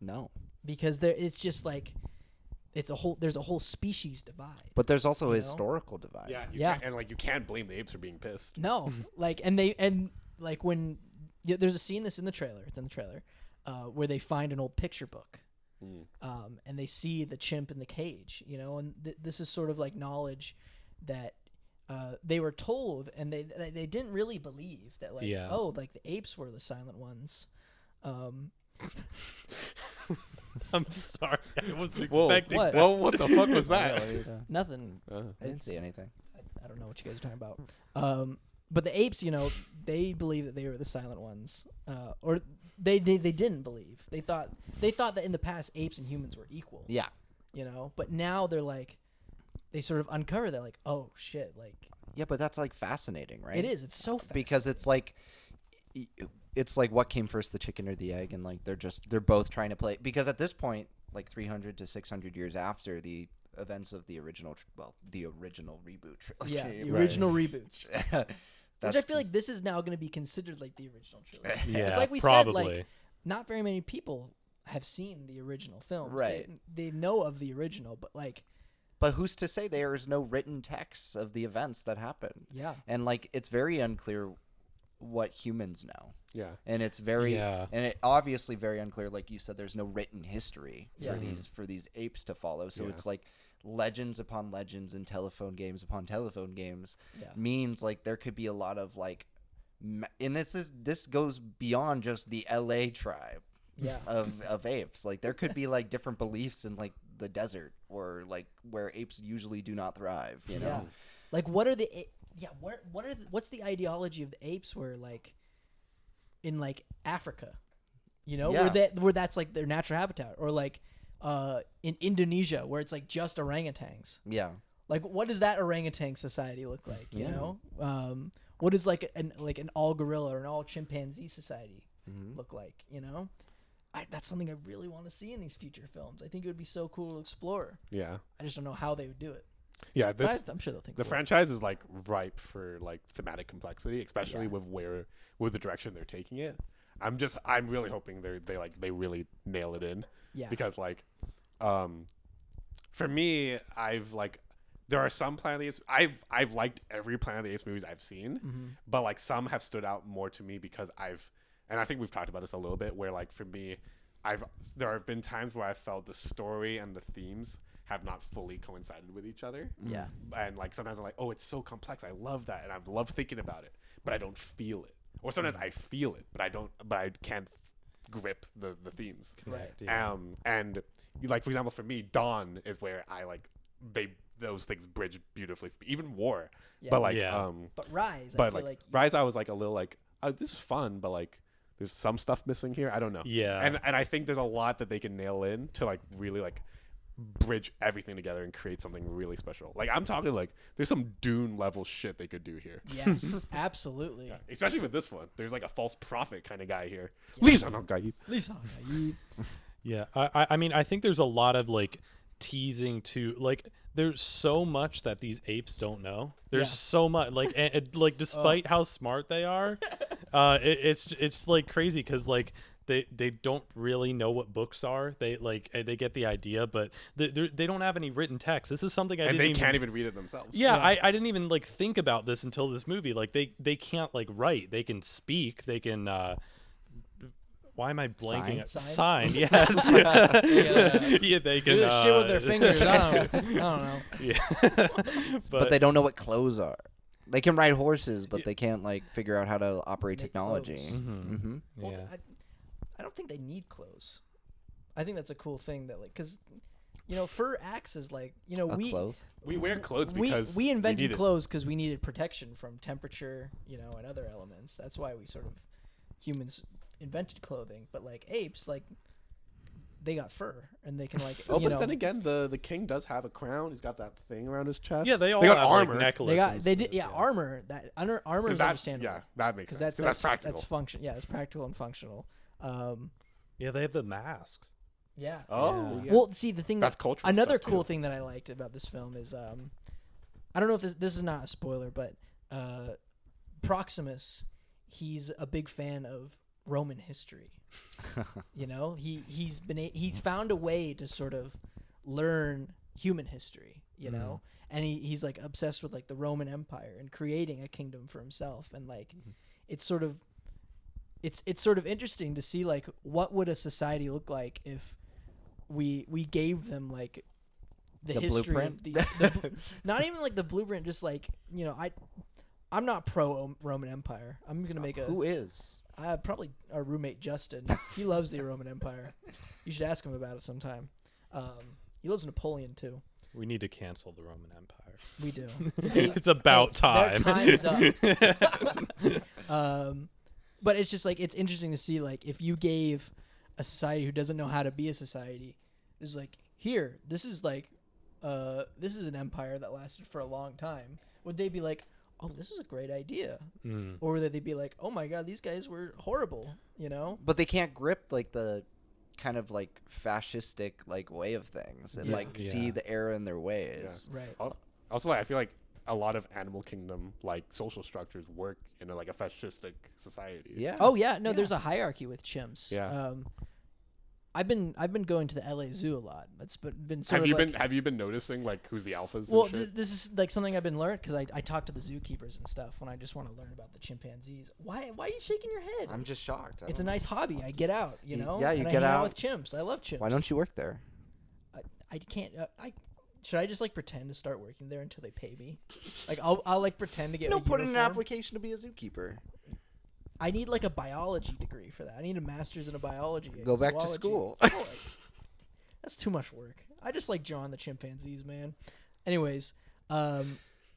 S2: No.
S3: Because it's just like there's a whole species divide.
S2: But there's also a historical divide.
S1: Yeah,
S3: Yeah.
S1: And like you can't blame the apes for being pissed.
S3: No, like like when there's a scene that's in the trailer. It's in the trailer, where they find an old picture book, and they see the chimp in the cage. You know, and this is sort of like knowledge that they were told, and they didn't really believe that, like, oh, like the apes were the silent ones.
S4: I'm sorry, I wasn't expecting
S3: what?
S4: that.
S1: Well, what the fuck was that?
S3: Nothing.
S2: I didn't see anything.
S3: I don't know what you guys are talking about. But the apes, you know, they believe that they were the silent ones, or they didn't believe. They thought that in the past apes and humans were equal.
S2: Yeah.
S3: You know, but now they're like, they sort of uncover that, like, oh shit, like.
S2: Yeah, but that's like fascinating, right?
S3: It is. It's so fascinating.
S2: Because it's like what came first, the chicken or the egg, and like they're both trying to play, because at this point, like 300 to 600 years after the events of the original reboot trilogy.
S3: Yeah, the original reboots. Which I feel like this is now going to be considered like the original trilogy.
S4: Yeah,
S3: It's like we
S4: probably.
S3: said, like, not very many people have seen the original films.
S2: Right.
S3: They know of the original, but like.
S2: But who's to say there is no written texts of the events that happened?
S3: Yeah.
S2: And like it's very unclear what humans know.
S1: Yeah.
S2: And it's very
S4: Yeah.
S2: and it obviously very unclear, like you said, there's no written history
S3: Yeah.
S2: for these apes to follow. So
S1: Yeah.
S2: it's like legends upon legends and telephone games upon telephone games
S3: Yeah.
S2: means like there could be a lot of like and this goes beyond just the LA tribe
S3: Yeah.
S2: of apes. Like there could be like different beliefs in like the desert or like where apes usually do not thrive, you know.
S3: Yeah. Like what are the what's the ideology of the apes where like in like Africa, you know,
S2: Yeah.
S3: where that's like their natural habitat, or like in Indonesia where it's like just orangutans.
S2: Yeah.
S3: Like what does that orangutan society look like, you
S2: Yeah.
S3: know? What does like an all gorilla or an all chimpanzee society
S2: Mm-hmm.
S3: look like, you know? That's something I really want to see in these future films. I think it would be so cool to explore.
S1: Yeah.
S3: I just don't know how they would do it.
S1: Yeah.
S3: But I'm sure they'll think
S1: The
S3: cool.
S1: franchise is like ripe for like thematic complexity, especially
S3: Yeah.
S1: with the direction they're taking it. I'm really hoping they really nail it in.
S3: Yeah.
S1: Because like, for me, there are some Planet of the Apes. I've liked every Planet of the Apes movies I've seen, but like some have stood out more to me because and I think we've talked about this a little bit, where like for me, there have been times where I felt the story and the themes have not fully coincided with each other.
S3: Yeah.
S1: And like sometimes I'm like, oh, it's so complex. I love that, and I love thinking about it, but I don't feel it. Or sometimes I feel it, but I can't grip the themes.
S3: Right.
S4: Yeah.
S1: And like for example, for me, Dawn is where I like those things bridge beautifully. Even War,
S3: Yeah.
S1: but like
S4: Yeah.
S3: But Rise, I
S1: but
S3: feel
S1: like
S3: like
S1: Rise, I was like a little like, oh, this is fun, but like there's some stuff missing here. I don't know.
S4: Yeah.
S1: And I think there's a lot that they can nail in to like really like bridge everything together and create something really special. Like I'm talking like there's some Dune level shit they could do here.
S3: yes, absolutely.
S1: Yeah, especially with this one. There's like a false prophet kind of guy here. Lisa, no guy.
S3: Lisa,
S4: Yeah, I mean, I think there's a lot of like teasing to like. There's so much that these apes don't know. There's
S3: Yeah.
S4: so much like like despite how smart they are, it's like crazy because like they don't really know what books are. They like they get the idea, but they don't have any written text. This is something
S1: And they can't even read it themselves.
S4: Yeah,
S3: Yeah.
S4: I didn't even like think about this until this movie. Like they can't like write. They can speak. They can. Why am I blanking?
S3: Sign?
S4: Sign. Yes. Yeah, they can
S3: do this shit with their fingers. I don't know.
S4: Yeah.
S2: But they don't know what clothes are. They can ride horses, but they can't like figure out how to operate
S3: Make
S2: technology.
S3: clothes.
S2: Mm-hmm.
S3: Well,
S4: Yeah.
S3: I don't think they need clothes. I think that's a cool thing that like because you know fur acts as like you know
S2: A clothes.
S1: We wear clothes
S3: we
S1: because
S3: we invented
S1: need it.
S3: clothes because we needed protection from temperature, you know, and other elements. That's why we sort of humans invented clothing. But like apes, like they got fur and they can like
S1: Oh,
S3: you
S1: but
S3: know
S1: then again, the king does have a crown. He's got that thing around his chest.
S4: Yeah, they all
S1: got
S4: have
S1: armor.
S4: like necklaces.
S3: they got
S4: and
S3: they
S4: stuff,
S3: did yeah armor armor is
S1: that,
S3: understandable.
S1: yeah, that makes sense.
S3: Because
S1: That's practical.
S3: That's function. Yeah, it's practical and functional.
S4: Yeah, they have the masks.
S3: Yeah.
S1: Oh, yeah.
S3: Well, see, the thing
S1: That's cultural
S3: another
S1: stuff,
S3: cool
S1: too.
S3: thing that I liked about this film is I don't know if this is not a spoiler, but Proximus, he's a big fan of Roman history. You know, he's found a way to sort of learn human history, you know, and he's like obsessed with like the Roman Empire and creating a kingdom for himself, and like it's sort of interesting to see like what would a society look like if we gave them like the history
S2: blueprint?
S3: of the not even like the blueprint, just like, you know, I'm not pro Roman Empire. I'm gonna make
S2: Who is?
S3: probably our roommate Justin. He loves the Roman Empire. You should ask him about it sometime. He loves Napoleon too.
S4: We need to cancel the Roman Empire.
S3: We do.
S4: It's about time.
S3: Their time's up. But it's just like, it's interesting to see like if you gave a society who doesn't know how to be a society, is like, here, this is an empire that lasted for a long time. Would they be like, oh, this is a great idea? Or would they be like, oh my god, these guys were horrible, you know?
S2: But they can't grip like the kind of like fascistic like way of things and like see the error in their ways.
S3: Right.
S1: Also, like, I feel like a lot of Animal Kingdom like social structures work in a fascistic society.
S2: Yeah.
S3: Oh yeah, no, there's a hierarchy with chimps.
S1: Yeah.
S3: I've been going to the LA Zoo a lot. It's been sort
S1: Have
S3: of
S1: you been noticing like who's the alphas?
S3: Well,
S1: and shit?
S3: this is like something I've been learning because I talk to the zookeepers and stuff when I just want to learn about the chimpanzees. Why are you shaking your head?
S2: I'm just shocked.
S3: It's a nice hobby. I get out, you know.
S2: Yeah, you
S3: and
S2: get
S3: I hang
S2: out.
S3: with chimps. I love chimps.
S2: Why don't you work there?
S3: I can't. Should I just like pretend to start working there until they pay me? Like I'll like pretend to get.
S2: No,
S3: a
S2: put in an
S3: uniform.
S2: application to be a zookeeper.
S3: I need like a biology degree for that. I need a master's in a biology.
S2: Go back to
S3: zoology.
S2: school.
S3: That's too much work. I just like drawing the chimpanzees, man. Anyways, the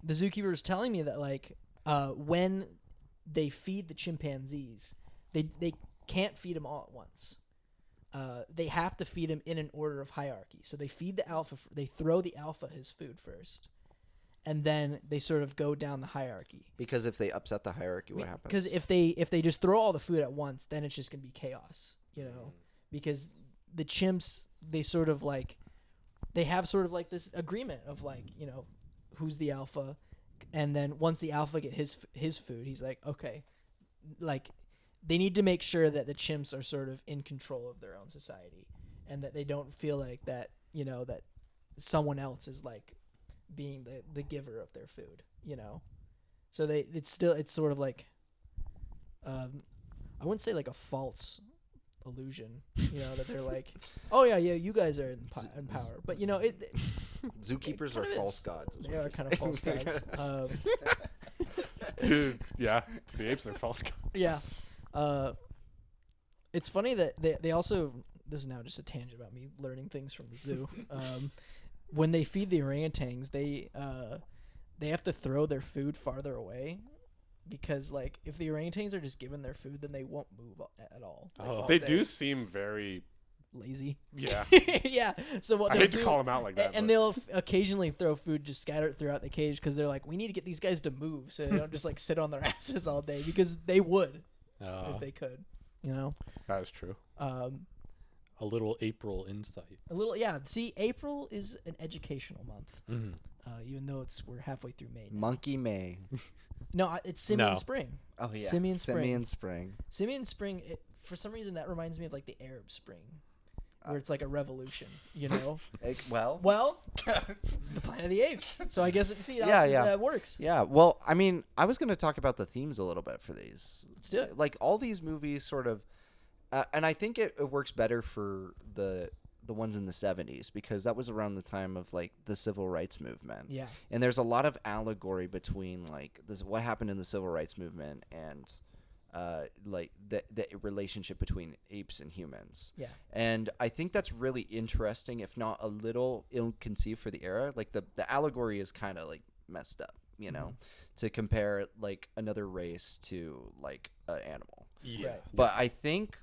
S3: zookeeper was telling me that like when they feed the chimpanzees, they can't feed them all at once. They have to feed him in an order of hierarchy. So they feed the alpha. They throw the alpha his food first, and then they sort of go down the hierarchy.
S2: Because if they upset the hierarchy, what happens?
S3: Because if they just throw all the food at once, then it's just gonna be chaos. You know, because the chimps, they have sort of like this agreement of like, you know, who's the alpha, and then once the alpha get his food, he's like, okay, like they need to make sure that the chimps are sort of in control of their own society, and that they don't feel like that, you know, that someone else is like being the giver of their food, you know. So it's sort of like I wouldn't say like a false illusion, you know, that they're like, oh yeah, you guys are in power, but you know
S2: Zookeepers
S3: it
S2: are
S3: kind of
S2: false
S3: is.
S2: gods. is
S3: They
S2: what
S3: are
S2: you're
S3: kind of false
S2: saying.
S3: gods.
S1: to the apes are false gods.
S3: Yeah. It's funny that they also, this is now just a tangent about me learning things from the zoo. When they feed the orangutans, they have to throw their food farther away, because like if the orangutans are just given their food, then they won't move at all. Like, all
S1: They
S3: day.
S1: do seem very
S3: Lazy.
S1: yeah.
S3: Yeah. So what
S1: I
S3: they'll
S1: hate to
S3: do-
S1: call them out like that.
S3: and
S1: but
S3: they'll occasionally throw food just scattered throughout the cage, because they're like, we need to get these guys to move so they don't just like sit on their asses all day, because they would if they could, you know.
S1: that is true.
S4: A little April insight.
S3: A little, yeah. See, April is an educational month,
S4: Mm-hmm.
S3: even though we're halfway through May now.
S2: Monkey May.
S3: No, it's Simeon
S4: No.
S3: Spring.
S2: Oh yeah.
S3: Simeon Spring.
S2: Simeon Spring.
S3: Simeon Spring. For some reason, that reminds me of like the Arab Spring, where it's like a revolution. You know.
S2: Well.
S3: Well, the Planet of the Apes. So I guess
S2: Yeah.
S3: that works.
S2: Yeah. Well, I mean, I was going to talk about the themes a little bit for these.
S3: Let's do it.
S2: Like all these movies, sort of, and I think it works better for the ones in the 70s, because that was around the time of like the civil rights movement.
S3: Yeah.
S2: And there's a lot of allegory between like what happened in the civil rights movement and like the relationship between apes and humans.
S3: Yeah.
S2: And I think that's really interesting, if not a little ill-conceived for the era. Like the allegory is kind of like messed up, you know, to compare like another race to like an animal.
S4: Yeah.
S3: Right.
S2: But I think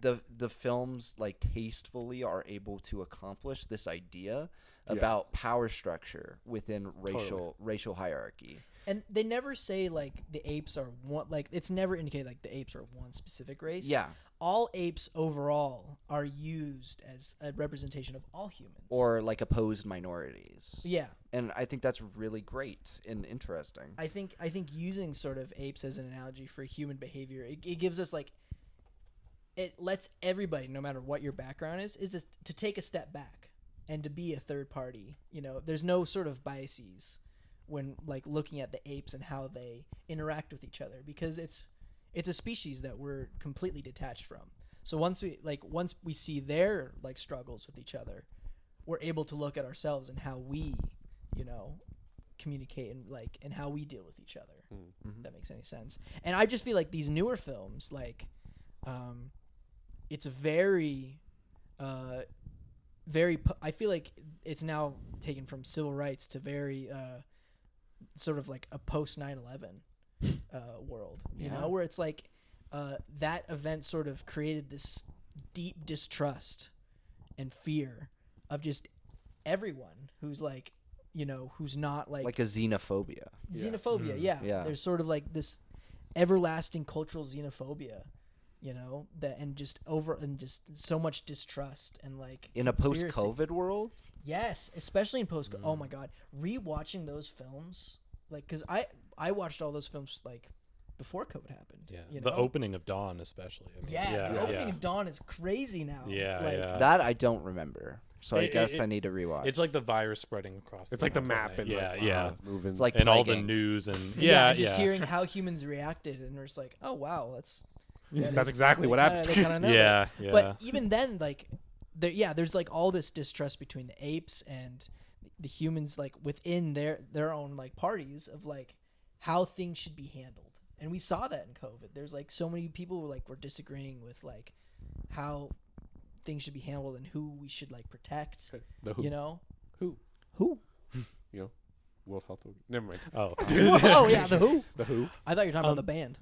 S2: the films like tastefully are able to accomplish this idea about power structure within racial hierarchy.
S3: And they never say like the apes are one. Like it's never indicated like the apes are one specific race.
S2: Yeah.
S3: All apes overall are used as a representation of all humans.
S2: Or like opposed minorities.
S3: Yeah.
S2: And I think that's really great and interesting.
S3: I think using sort of apes as an analogy for human behavior, it gives us like, it lets everybody, no matter what your background is just to take a step back and to be a third party. You know, there's no sort of biases when like looking at the apes and how they interact with each other, because it's a species that we're completely detached from. So once we see their like struggles with each other, we're able to look at ourselves and how we, you know, communicate and how we deal with each other. If that makes any sense. And I just feel like these newer films, like, it's very, I feel like it's now taken from civil rights to very, sort of like a post 9/11 world, you know, where it's like that event sort of created this deep distrust and fear of just everyone who's like, you know, who's not like
S2: a xenophobia.
S3: Yeah. There's sort of like this everlasting cultural xenophobia, you know, that and just so much distrust and like
S2: In a
S3: conspiracy.
S2: post-COVID world?
S3: Yes, especially in post. Oh my God, rewatching those films, like, because I watched all those films like before COVID happened.
S4: Yeah,
S3: you
S4: the
S3: know?
S4: opening of Dawn, especially. I mean,
S3: The opening of Dawn is crazy now.
S4: Yeah,
S3: like,
S4: yeah.
S2: That I don't remember. So I guess I need to rewatch.
S4: It's like the virus spreading across.
S1: It's like the
S4: planet.
S1: map and
S4: it's
S1: moving.
S2: It's like
S4: and all the
S2: plaguing.
S4: news and
S3: just hearing how humans reacted, and we're just like, oh wow,
S1: that's exactly what happened.
S3: They kinda know
S4: yeah,
S3: that.
S4: yeah.
S3: But even then, like, there's like all this distrust between the apes and the humans, like within their own like parties of like how things should be handled. And we saw that in COVID. There's like so many people who were disagreeing with like how things should be handled and who we should like protect.
S1: The who?
S3: You know?
S1: Who?
S3: Who?
S1: You know, World Health Organization. Never mind.
S4: Oh,
S3: Oh yeah, the Who.
S1: The Who?
S3: I thought you were talking about the band.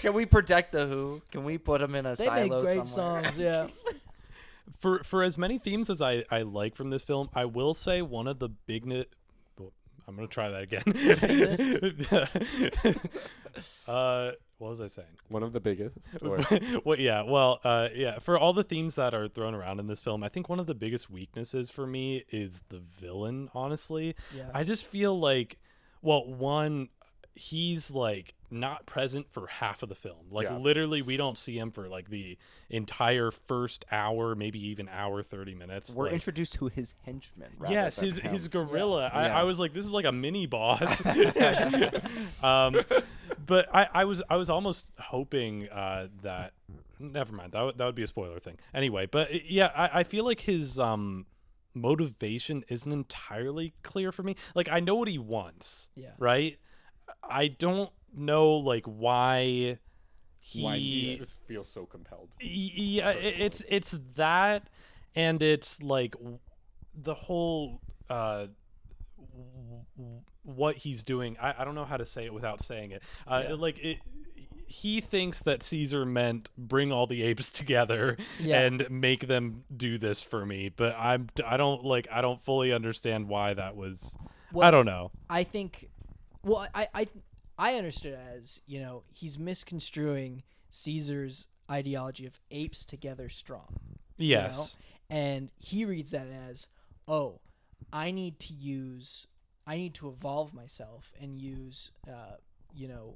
S2: Can we protect the Who? Can we put them in a
S3: They make
S2: silo
S3: great
S2: somewhere?
S3: songs, yeah.
S4: for as many themes as I like from this film, I will say one of the I'm gonna try that again. What was I saying?
S1: One of the biggest. Or
S4: Well, yeah. Well, yeah. For all the themes that are thrown around in this film, I think one of the biggest weaknesses for me is the villain. Honestly,
S3: Yeah.
S4: I just feel like, well, one, he's like not present for half of the film. Like literally, we don't see him for like the entire first hour, maybe even hour 30 minutes.
S2: We're
S4: like,
S2: introduced to his henchman. rather
S4: Yes,
S2: than
S4: his
S2: him.
S4: his gorilla.
S2: Yeah.
S4: I was like, this is like a mini boss. But I was almost hoping that. Never mind. That would be a spoiler thing. Anyway, but yeah, I feel like his motivation isn't entirely clear for me. Like I know what he wants.
S3: Yeah.
S4: Right. I don't know like why
S1: why he just feels so compelled.
S4: Yeah, it's that, and it's like the whole what he's doing. I don't know how to say it without saying it. Like it. He thinks that Caesar meant bring all the apes together and make them do this for me, but I don't fully understand why that was.
S3: Well,
S4: I don't know.
S3: I think, well, I understood it as, you know, he's misconstruing Caesar's ideology of apes together strong.
S4: Yes.
S3: You know? And he reads that as, oh, I need to evolve myself and use, you know,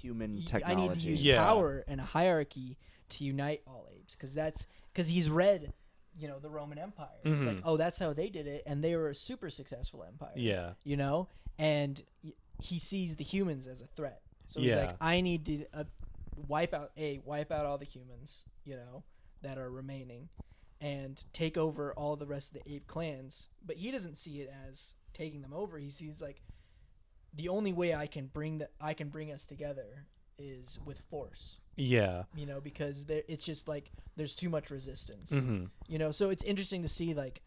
S2: Human technology.
S3: I need to use power and a hierarchy to unite all apes, because he's read, you know, the Roman Empire.
S4: Mm-hmm.
S3: It's like, oh, that's how they did it, and they were a super successful empire.
S4: Yeah.
S3: You know, and he sees the humans as a threat. So he's like, I need to wipe out all the humans, you know, that are remaining, and take over all the rest of the ape clans. But he doesn't see it as taking them over. He sees like, the only way I can bring us together is with force.
S4: Yeah.
S3: You know, because it's just like there's too much resistance.
S4: Mm-hmm.
S3: You know, so it's interesting to see like,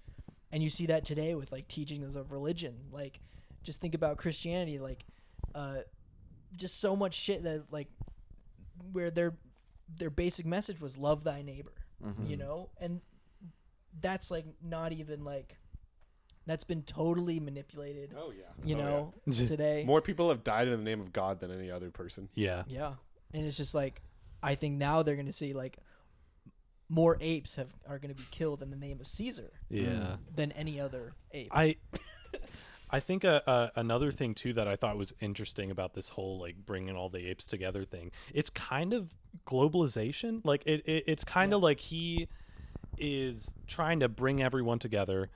S3: and you see that today with like teachings of religion. Like, just think about Christianity. Like, just so much shit that like, where their basic message was love thy neighbor.
S2: Mm-hmm.
S3: You know, and that's like not even like that's been totally manipulated.
S1: Oh yeah.
S3: You know, today.
S1: More people have died in the name of God than any other person.
S4: Yeah.
S3: Yeah, and it's just like, I think now they're gonna see like more apes are gonna be killed in the name of Caesar.
S4: Yeah.
S3: Than any other ape.
S4: I think another thing too that I thought was interesting about this whole like bringing all the apes together thing, it's kind of globalization. Like it's kind of like he is trying to bring everyone together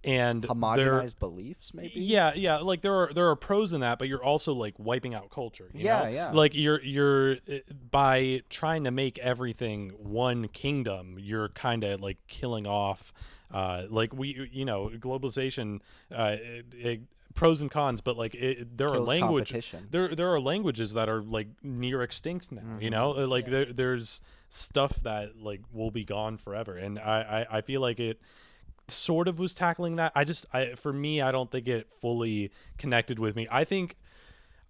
S4: and
S2: Homogenized beliefs, maybe.
S4: Yeah. Like there are pros in that, but you're also like wiping out culture. You know?
S2: Yeah.
S4: Like you're by trying to make everything one kingdom, you're kind of like killing off. Like globalization, pros and cons, but like there are there are languages that are like near extinct now. You know, like there's stuff that like will be gone forever, and I feel like it sort of was tackling that. For me, I don't think it fully connected with me. I think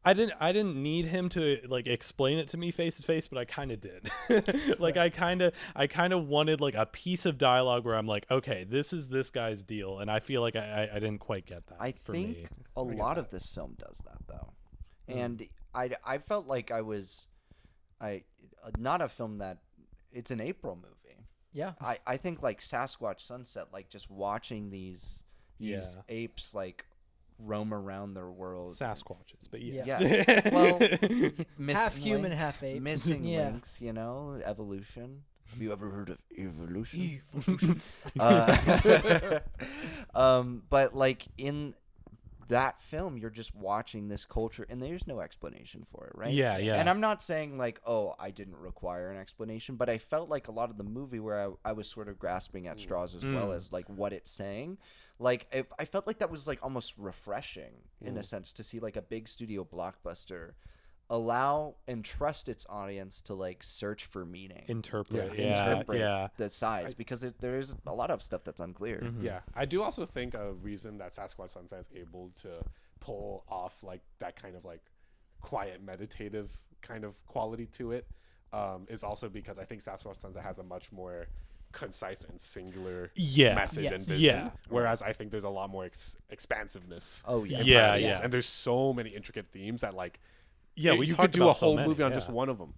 S4: I didn't need him to like explain it to me face to face, but I kind of did. Like I kind of wanted like a piece of dialogue where I'm like, okay, this is this guy's deal, and I feel like I didn't quite get that.
S2: I think a lot of this film does that though, and I felt like I was not a film that it's an April movie.
S3: Yeah.
S2: I think like Sasquatch Sunset, like just watching these apes like roam around their world.
S4: Sasquatches, but yes.
S2: Yeah. Well,
S3: half human, half ape.
S2: Missing links, you know, evolution. Have you ever heard of evolution? But like in that film, you're just watching this culture, and there's no explanation for it, right?
S4: Yeah.
S2: And I'm not saying like, oh, I didn't require an explanation, but I felt like a lot of the movie where I was sort of grasping at straws as well as like what it's saying. Like I felt like that was like almost refreshing in a sense to see like a big studio blockbuster allow and trust its audience to like search for meaning,
S4: interpret
S2: the sides, because there is a lot of stuff that's unclear.
S1: Yeah, I do also think a reason that Sasquatch Sunset is able to pull off like that kind of like quiet meditative kind of quality to it is also because I think Sasquatch Sunset has a much more concise and singular message and vision, whereas I think there's a lot more expansiveness. And there's so many intricate themes that like you could do a whole movie on just one of them.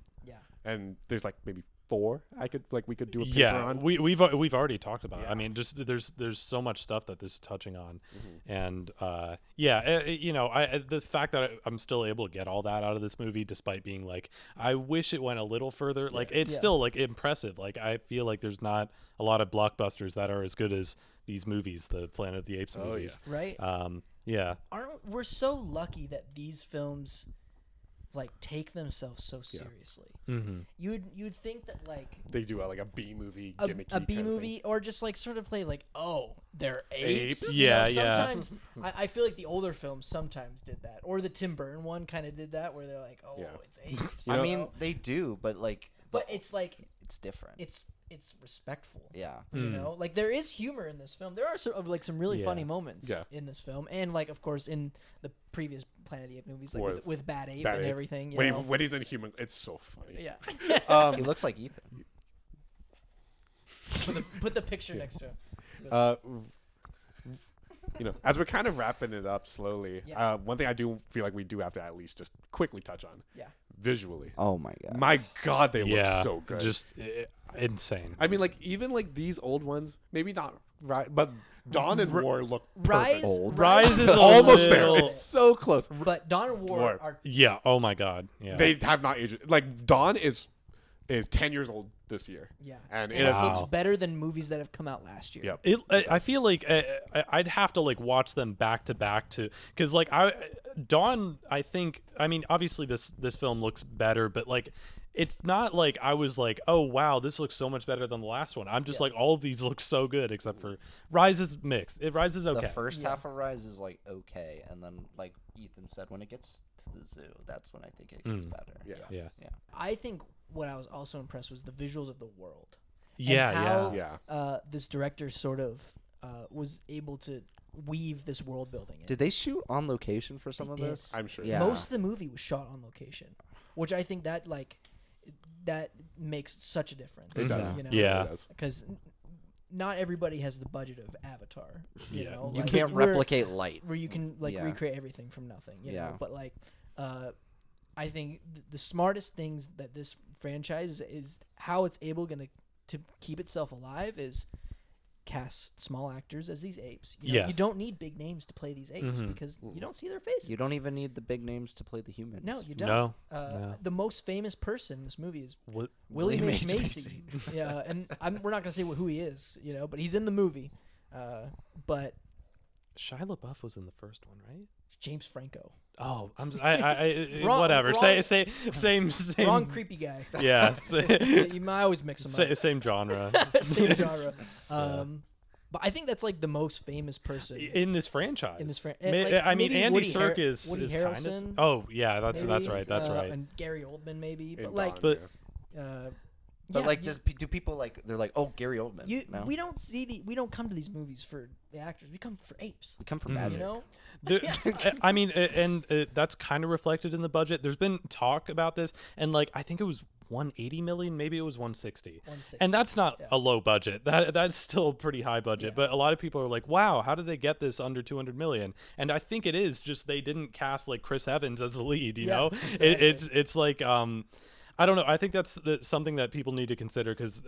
S1: And there's like maybe 4 we could do a paper on.
S4: We've already talked about it. I mean, just there's so much stuff that this is touching on, and the fact that I'm still able to get all that out of this movie, despite being like, I wish it went a little further. Like it's still like impressive. Like I feel like there's not a lot of blockbusters that are as good as these movies, the Planet of the Apes movies.
S3: Right. We're so lucky that these films like take themselves so seriously. You'd think that like
S1: they do like a B movie gimmicky
S3: a B movie, or just like sort of play like, oh, they're apes. Sometimes I feel like the older films sometimes did that, or the Tim Burton one kind of did that, where they're like, oh, it's apes.
S2: I mean, they do, but like,
S3: but it's like
S2: it's different.
S3: It's respectful.
S2: Yeah.
S3: You know, like there is humor in this film. There are some really funny moments in this film, and like of course in the previous Planet of the Apes movies, like with Bad Ape and everything.
S1: When he's in human, it's so funny.
S3: Yeah.
S2: He looks like Ethan.
S3: Put the picture next to him.
S1: You know, as we're kind of wrapping it up slowly, one thing I do feel like we do have to at least just quickly touch on. Visually.
S2: Oh my god.
S1: My god, they look so good.
S4: Just insane.
S1: I mean, like even like these old ones, maybe not right, but Dawn and War look
S3: Rise
S1: is almost there. It's so close.
S3: But Dawn and War are
S4: oh my god. Yeah.
S1: They have not aged. Like Dawn is 10 years old this year.
S3: Yeah.
S1: And
S3: it looks better than movies that have come out last year.
S4: I feel like I'd have to like watch them back to back because like Dawn, I mean obviously this film looks better, but like it's not like I was like, oh wow, this looks so much better than the last one. I'm just like, all of these look so good except for Rise is mixed. Rise is okay.
S2: The first half of Rise is like okay, and then like Ethan said, when it gets to the zoo, that's when I think it gets better.
S1: Yeah.
S3: I think what I was also impressed was the visuals of the world. This director sort of was able to weave this world building in.
S2: Did they shoot on location for some of this?
S1: I'm sure.
S2: Yeah.
S3: Most of the movie was shot on location, which I think that like that makes such a difference.
S1: It does.
S3: You know?
S1: Yeah. It does.
S3: Because not everybody has the budget of Avatar. You know,
S2: You
S3: like,
S2: can't replicate light.
S3: where you can like
S2: Yeah.
S3: recreate everything from nothing. You
S2: Yeah.
S3: know, but like, I think the smartest things that this franchise is how it's able to keep itself alive is cast small actors as these apes. You know,
S4: Yes.
S3: you don't need big names to play these apes because you don't see their faces.
S2: You don't even need the big names to play the humans.
S3: No, you don't.
S4: No.
S3: No. The most famous person in this movie is
S4: What?
S3: William H.
S2: H.
S3: Macy. Yeah, and we're not gonna say who he is, you know, but he's in the movie. But
S4: Shia LaBeouf was in the first one, right?
S3: James Franco,
S4: Oh, I
S3: Wrong-
S4: whatever.
S3: wrong-
S4: Same.
S3: wrong creepy guy.
S4: Yeah.
S3: You might always mix them up.
S4: Same genre.
S3: Same genre. But I think that's like the most famous person
S4: In this franchise.
S3: in this franchise.
S4: I mean,
S3: maybe
S4: Andy
S3: Woody
S4: Serkis
S3: Woody
S4: is
S3: Harrelson.
S4: kind of. Oh yeah, that's
S3: maybe,
S4: right. That's right.
S3: And Gary Oldman maybe,
S1: In
S3: but like,
S1: Bond,
S4: but-
S1: yeah.
S2: But
S3: yeah,
S2: like,
S3: you-
S2: do people like? They're like, oh, Gary Oldman. No?
S3: we don't come to these movies for the actors. We come for apes.
S2: We come from
S4: Mhm.
S2: magic.
S3: You know.
S4: I mean, and that's kind of reflected in the budget. There's been talk about this, and like I think it was 180 million, maybe it was 160.
S3: 160,
S4: And that's not
S3: yeah.
S4: a low budget. That's still a pretty high budget.
S3: Yeah.
S4: But a lot of people are like, "Wow, how did they get this under 200 million?" And I think it is just they didn't cast like Chris Evans as the lead. You
S3: Yeah,
S4: know,
S3: exactly.
S4: it's like I don't know. I think that's something that people need to consider because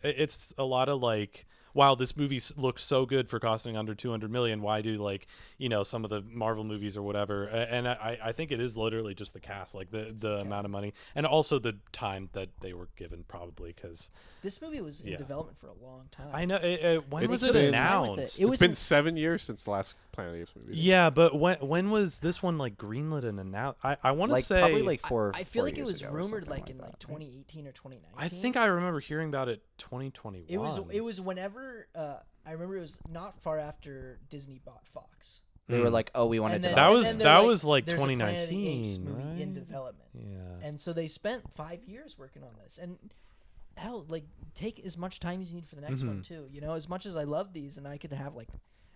S4: it's a lot of like, wow, this movie looks so good for costing under 200 million. Why do like, you know, some of the Marvel movies or whatever? And I think it is literally just the cast, like the amount of money and also the time that they were given probably because
S3: This movie was in
S4: Yeah.
S3: development for a long time.
S4: I know. When
S1: It's
S4: was it
S1: been-
S3: Time with
S4: announced?
S3: It was
S1: It's been
S3: in-
S1: 7 years since the last Planet of the Apes movie.
S4: Yeah, but when was this one like greenlit and announced? I want to
S2: Like
S4: say
S2: probably like four.
S3: I feel
S2: 4
S3: like it
S2: years
S3: was
S2: ago or
S3: rumored
S2: something
S3: like in
S2: that,
S3: like
S2: right?
S3: 2018 or 2019.
S4: I think I remember hearing about it 2021.
S3: It was whenever I remember it was not far after Disney bought Fox.
S2: They were like, oh, we want to.
S3: And then-
S4: That
S3: and
S4: was-
S3: then they're
S4: that was, like,
S3: "There's a Planet of the Apes
S4: 2019,
S3: movie in
S4: right?
S3: development.
S4: Yeah.
S3: And so they spent 5 years working on this. And hell, like take as much time as you need for the next one too. You know, as much as I love these and I could have like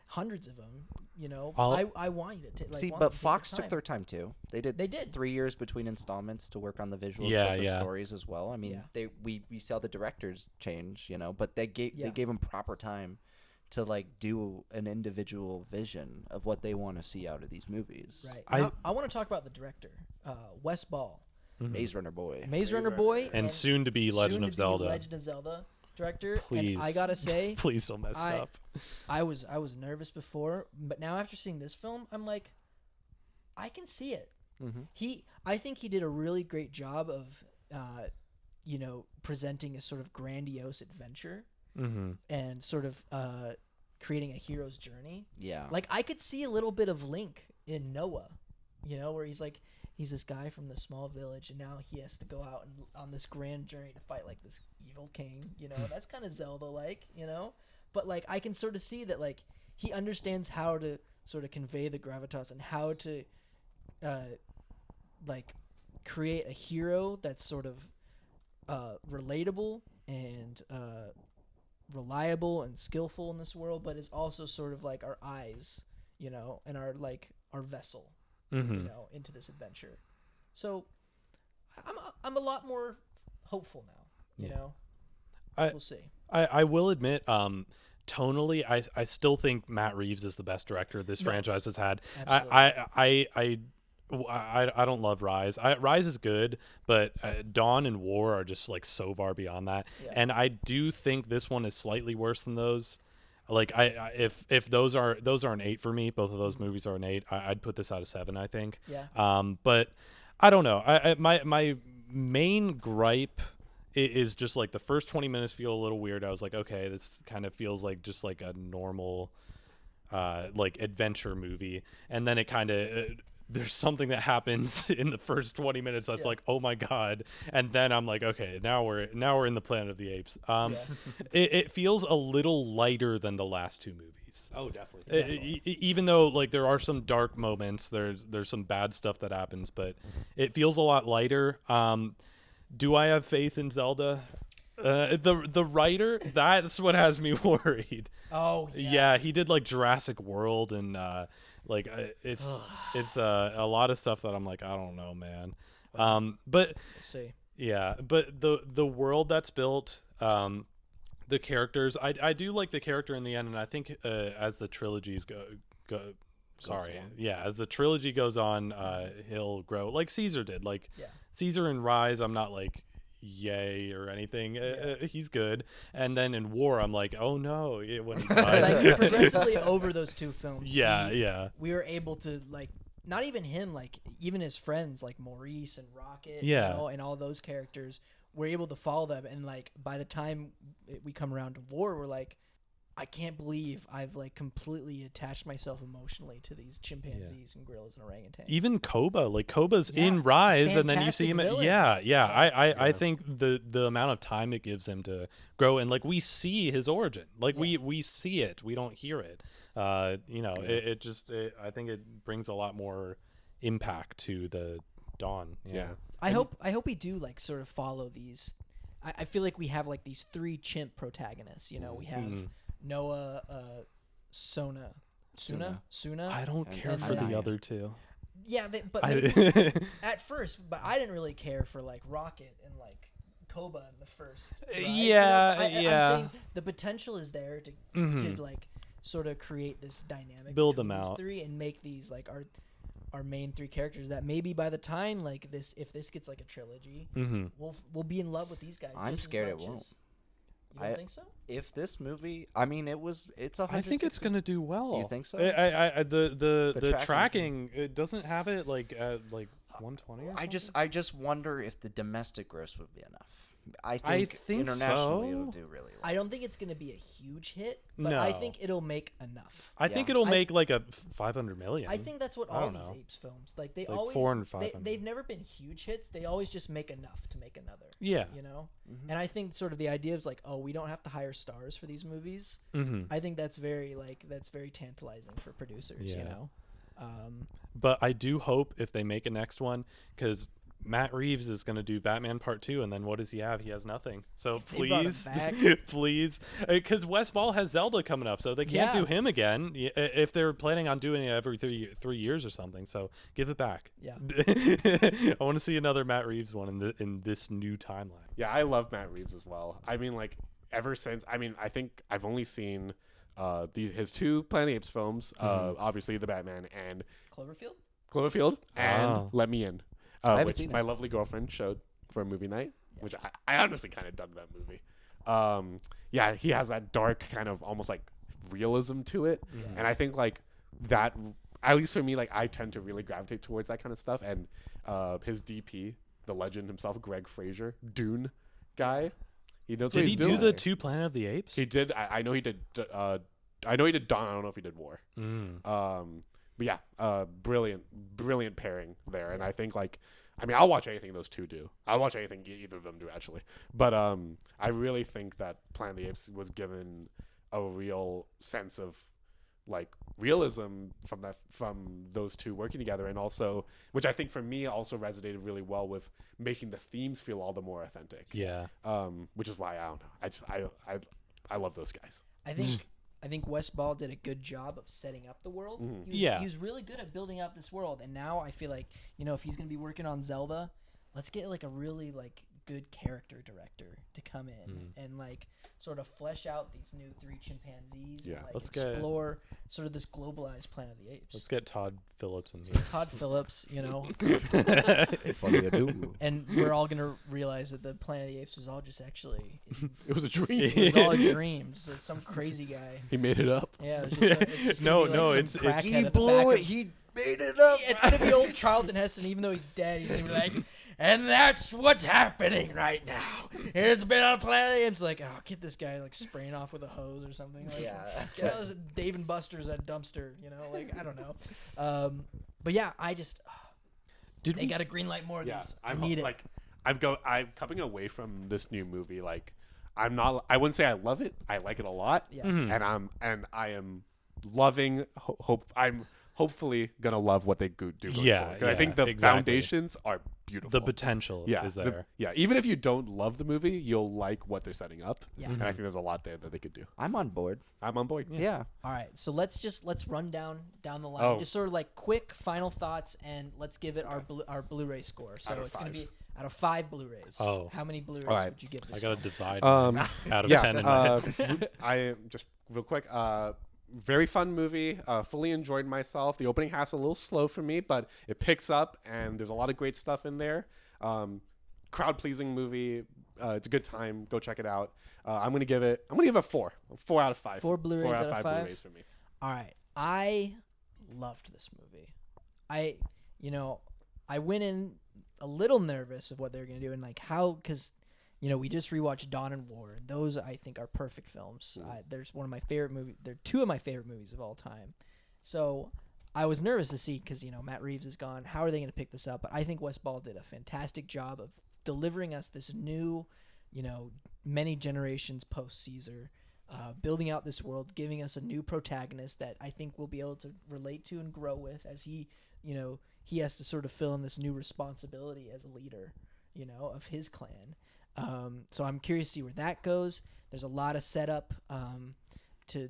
S3: hundreds of them, you know, I want you to take. Like,
S2: See,
S3: want
S2: but
S3: you to take your
S2: Fox took
S3: time.
S2: their time too. They did.
S3: They did.
S2: 3 years between installments to work on the visuals
S4: Yeah,
S2: of the
S4: yeah.
S2: stories as well. I mean,
S3: Yeah.
S2: we saw the directors change, you know, but they
S3: Yeah.
S2: gave them proper time to like do an individual vision of what they want to see out of these movies.
S3: Right.
S4: I-
S3: Now, I want to talk about the director, Wes Ball,
S2: Maze Runner boy.
S3: Maze Runner
S1: Runner.
S3: boy,
S4: And soon to be Legend of Zelda.
S3: Legend of Zelda director.
S4: Please.
S3: And I gotta say,
S4: Please don't mess
S3: I-
S4: up.
S3: I was nervous before, but now after seeing this film, I'm like, I can see it.
S2: Mhm.
S3: I think he did a really great job of, presenting a sort of grandiose adventure
S4: Mm-hmm.
S3: and sort of creating a hero's journey.
S2: Yeah.
S3: Like I could see a little bit of Link in Noah, you know, where he's this guy from the small village and now he has to go out and on this grand journey to fight like this evil king, you know. That's kind of Zelda-like, you know. But like I can sort of see that like he understands how to sort of convey the gravitas and how to like create a hero that's sort of relatable and reliable and skillful in this world, but is also sort of like our eyes, you know, and our vessel,
S4: Mm-hmm.
S3: you know, into this adventure. So I'm a lot more hopeful now, you know. We'll see.
S4: I will admit, tonally, I still think Matt Reeves is the best director this franchise has had. I don't love Rise. Rise is good, but Dawn and War are just like so far beyond that.
S3: Yeah.
S4: And I do think this one is slightly worse than those. Like if those are an 8 for me, both of those movies are an 8. I'd put this out of 7, I think.
S3: Yeah.
S4: But I don't know. My main gripe is just like the first 20 minutes feel a little weird. I was like, okay, this kind of feels like just like a normal like adventure movie, and then it kind of there's something that happens in the first 20 minutes that's like, oh my god, and then I'm like, okay, now we're in the Planet of the Apes. It feels a little lighter than the last two movies.
S1: Oh, definitely.
S4: Even though like there are some dark moments, there's some bad stuff that happens, but it feels a lot lighter. Do I have faith in Zelda? The writer, that's what has me worried.
S3: Oh
S4: Yeah, he did like Jurassic World and it's a lot of stuff that I'm like, I don't know, man. But
S3: We'll see.
S4: yeah, but the world that's built, the characters. I do like the character in the end, and I think as the trilogies go sorry, as the trilogy goes on, he'll grow like Caesar did. Like Caesar in Rise, I'm not like yay or anything. He's good, and then in War, I'm like, oh no, when he dies.
S3: Like progressively over those two films.
S4: We
S3: were able to like. Not even him, like even his friends, like Maurice and Rocket, and all those characters, we're able to follow them. And like by the time we come around to War, we're like, I can't believe I've like completely attached myself emotionally to these chimpanzees and gorillas and orangutans.
S4: Even Koba, like Koba's in Rise, and then you see him. I think the amount of time it gives him to grow, and like we see his origin, like we see it, we don't hear it. It just I think it brings a lot more impact to the Dawn.
S3: I hope we do like sort of follow these. I feel like we have like these three chimp protagonists. You know, we have Noah, Suna.
S4: I don't care for the other two.
S3: Yeah, at first, but I didn't really care for like Rocket and like Koba in the first. Rise. I'm saying the potential is there to like sort of create this dynamic,
S4: build them out,
S3: three, and make these like our main three characters that maybe by the time like this, if this gets like a trilogy, we'll be in love with these guys.
S2: I'm scared it won't.
S3: You don't think so?
S2: If this movie, I mean, it's
S4: I think it's gonna do well.
S2: You think so?
S4: The tracking, it doesn't have it like at like 120.
S2: I just wonder if the domestic gross would be enough. I think internationally it'll do really well.
S3: I don't think it's going to be a huge hit, but I think it'll make enough.
S4: I think it'll make like a 500 million.
S3: I think that's what all these Apes films like. They like always 400 and 500. They've never been huge hits. They always just make enough to make another.
S4: Yeah,
S3: you know. And I think sort of the idea is like, oh, we don't have to hire stars for these movies. I think that's very tantalizing for producers. You know.
S4: But I do hope if they make a next one, because Matt Reeves is going to do Batman Part 2, and then what does he have? He has nothing. So please, please, because Wes Ball has Zelda coming up, so they can't do him again if they're planning on doing it every 3 years or something. So give it back.
S3: Yeah,
S4: I want to see another Matt Reeves one in this new timeline.
S1: Yeah, I love Matt Reeves as well. I mean, like ever since. I mean, I think I've only seen his two Planet of the Apes films. Obviously, the Batman and Cloverfield, and Let Me In. Which my lovely girlfriend showed for a movie night, which I honestly kind of dug that movie. He has that dark kind of almost like realism to it, and I think like that, at least for me, like I tend to really gravitate towards that kind of stuff. And his DP, the legend himself, Greg Fraser, Dune guy, he knows what he's doing.
S4: Did he do the two Planet of the Apes?
S1: He did. I know he did. I know he did Dawn. I don't know if he did War. But yeah, brilliant pairing there. And I think like, I mean, I'll watch anything those two do. I'll watch anything either of them do actually. But I really think that Planet of the Apes was given a real sense of like realism from those two working together, and also, which I think for me also resonated really well with making the themes feel all the more authentic.
S4: Yeah.
S1: Which is why I don't know. I love those guys.
S3: I think Wes Ball did a good job of setting up the world. He was really good at building out this world, and now I feel like, you know, if he's going to be working on Zelda, let's get like a really like good character director to come in and like sort of flesh out these new three chimpanzees and like explore sort of this globalized Planet of the Apes.
S4: Let's get Todd Phillips in
S3: here. Todd Phillips, you know. And we're all going to realize that the Planet of the Apes was all just actually...
S1: It was a dream.
S3: It was all a dream. So some crazy guy.
S1: He made it up.
S3: Yeah, it was just, it's just he
S2: blew it. He made it up.
S3: It's going to be old Charlton Heston, even though he's dead. He's going to be like... And that's what's happening right now. It's been on Planet of the Apes. Like, oh, get this guy like spraying off with a hose or something. Like, get those Dave and Buster's at dumpster. You know, like I don't know. But yeah, I just they got to greenlight more of these. I need it.
S1: I'm coming away from this new movie. Like, I wouldn't say I love it. I like it a lot.
S3: Yeah.
S1: And I am loving. I'm hopefully gonna love what they do.
S4: Yeah.
S1: I think the foundations are beautiful.
S4: The potential is there.
S1: Even if you don't love the movie, you'll like what they're setting up.
S3: Yeah.
S1: And I think there's a lot there that they could do.
S2: I'm on board.
S1: I'm on board.
S2: Yeah.
S3: All right, so let's run down the line.
S1: Oh.
S3: Just sort of like quick final thoughts, and let's give it our Blu-ray score. So
S1: Out of
S3: it's going to
S1: 5.
S3: be out of 5 Blu-rays.
S4: Oh.
S3: How many Blu-rays
S1: All right.
S3: would you give this?
S4: I gotta divide
S1: Um,
S4: out of 10 in my head.
S1: I just real quick. Very fun movie. Fully enjoyed myself. The opening half's a little slow for me, but it picks up, and there's a lot of great stuff in there. Crowd pleasing movie. It's a good time. Go check it out. I'm gonna give it a 4. 4 out of 5.
S3: 4 Blu-rays out of 5?
S1: Blu-rays for me.
S3: All right, I loved this movie. I went in a little nervous of what they were gonna do and like how, because we just rewatched Dawn and War, and those I think are perfect films. There's one of my favorite movies. They're 2 of my favorite movies of all time. So I was nervous to see because Matt Reeves is gone. How are they going to pick this up? But I think Wes Ball did a fantastic job of delivering us this new, many generations post Caesar, building out this world, giving us a new protagonist that I think we'll be able to relate to and grow with as he has to sort of fill in this new responsibility as a leader, of his clan. So I'm curious to see where that goes. There's a lot of setup to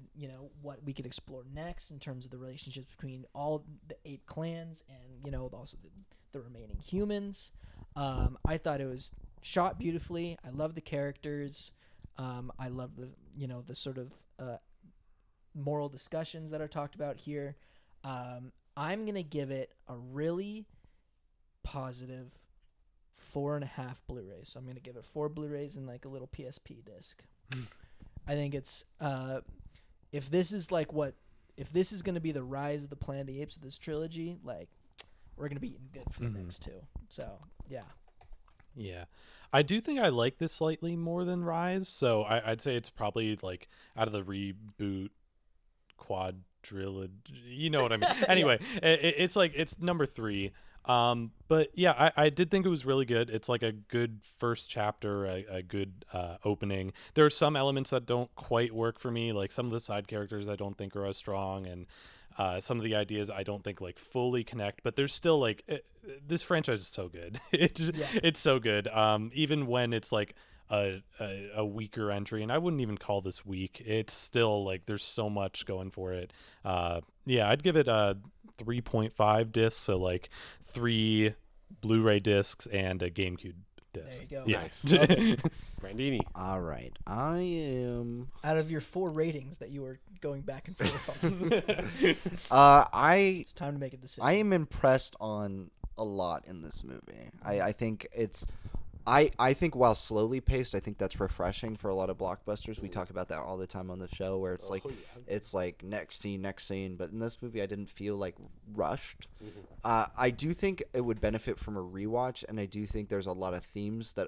S3: what we could explore next in terms of the relationships between all the ape clans and also the remaining humans. I thought it was shot beautifully. I love the characters. I love the sort of moral discussions that are talked about here. I'm gonna give it a really positive 4.5 Blu-rays. So I'm gonna give it 4 Blu-rays and like a little PSP disc. I think it's if this is gonna be the rise of the Planet of the Apes of this trilogy, like we're gonna be eating good for the next 2. So
S4: Yeah, I do think I like this slightly more than Rise. So I'd say it's probably like out of the reboot quadrilogy. You know what I mean? Anyway, it's number 3. But yeah, I did think it was really good. It's like a good first chapter, a good opening. There are some elements that don't quite work for me, like some of the side characters I don't think are as strong, and some of the ideas I don't think like fully connect. But there's still like this franchise is so good. It's so good. Even when it's like a weaker entry, and I wouldn't even call this weak. It's still like there's so much going for it. Yeah, I'd give it a 3.5 discs, so like 3 Blu-ray discs and a GameCube disc.
S3: There you go.
S4: Yeah.
S1: Nice.
S3: Okay.
S1: Brandini.
S2: All right. I am.
S3: Out of your 4 ratings that you were going back and forth on, it's time to make a decision.
S2: I am impressed on a lot in this movie. I think it's. I think while slowly paced, I think that's refreshing for a lot of blockbusters. We talk about that all the time on the show, where it's it's like next scene. But in this movie, I didn't feel like rushed. I do think it would benefit from a rewatch, and I do think there's a lot of themes that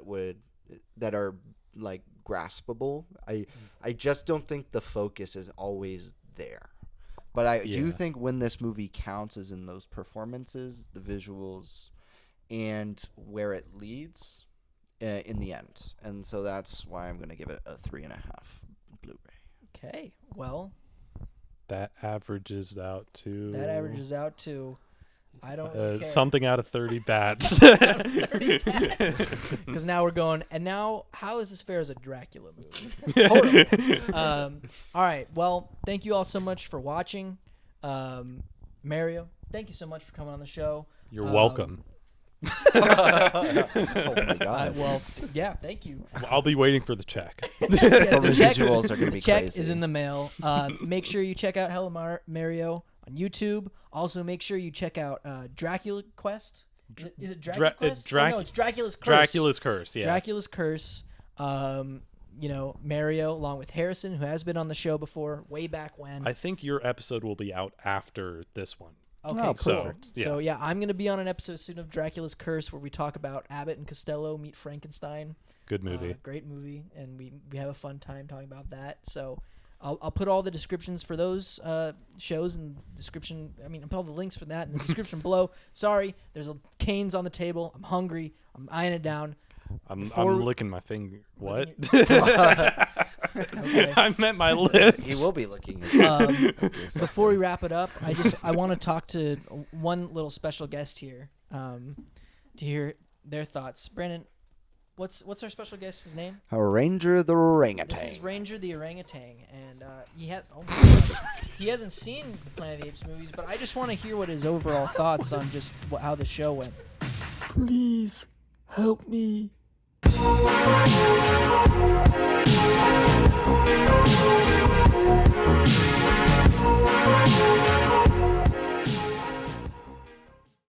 S2: are like graspable. I just don't think the focus is always there. But I do think when this movie counts is in those performances, the visuals, and where it leads. In the end, and so that's why I'm going to give it a 3.5 Blu-ray.
S3: Okay, well,
S4: that averages out to
S3: I don't really care.
S4: Something out of 30 bats.
S3: 30 bats. Because now we're going, and now how is this fair as a Dracula movie? Hold on. All right, well, thank you all so much for watching. Mario, thank you so much for coming on the show.
S4: You're welcome.
S2: Oh my god!
S3: Well, yeah, thank you.
S4: I'll be waiting for the check.
S2: The residuals are going to be
S3: check
S2: crazy.
S3: is in the mail. Make sure you check out Hellomerio on YouTube. Also, make sure you check out Dracula Quest. Is it Dracula Quest? No, it's Dracula's Curse.
S4: Dracula's Curse, yeah.
S3: Dracula's Curse. Mario, along with Harrison, who has been on the show before, way back when.
S4: I think your episode will be out after this one.
S3: Okay,
S2: oh,
S3: cool.
S2: perfect.
S3: So yeah, I'm going to be on an episode soon of Dracula's Curse where we talk about Abbott and Costello meet Frankenstein.
S4: Good movie.
S3: Great movie, and we have a fun time talking about that. So I'll put all the descriptions for those shows in the description. I mean, I'll put all the links for that in the description below. Sorry, there's canes on the table. I'm hungry. I'm eyeing it down.
S4: I'm licking my finger. What?
S3: Okay.
S4: I meant my lips.
S2: He will be looking.
S3: Before we wrap it up, I want to talk to one little special guest here to hear their thoughts. Brandon, what's our special guest's name?
S2: Ranger the orangutan.
S3: This is Ranger the orangutan, and he hasn't seen Planet of the Apes movies, but I just want to hear what his overall thoughts on just how the show went.
S5: Please help me.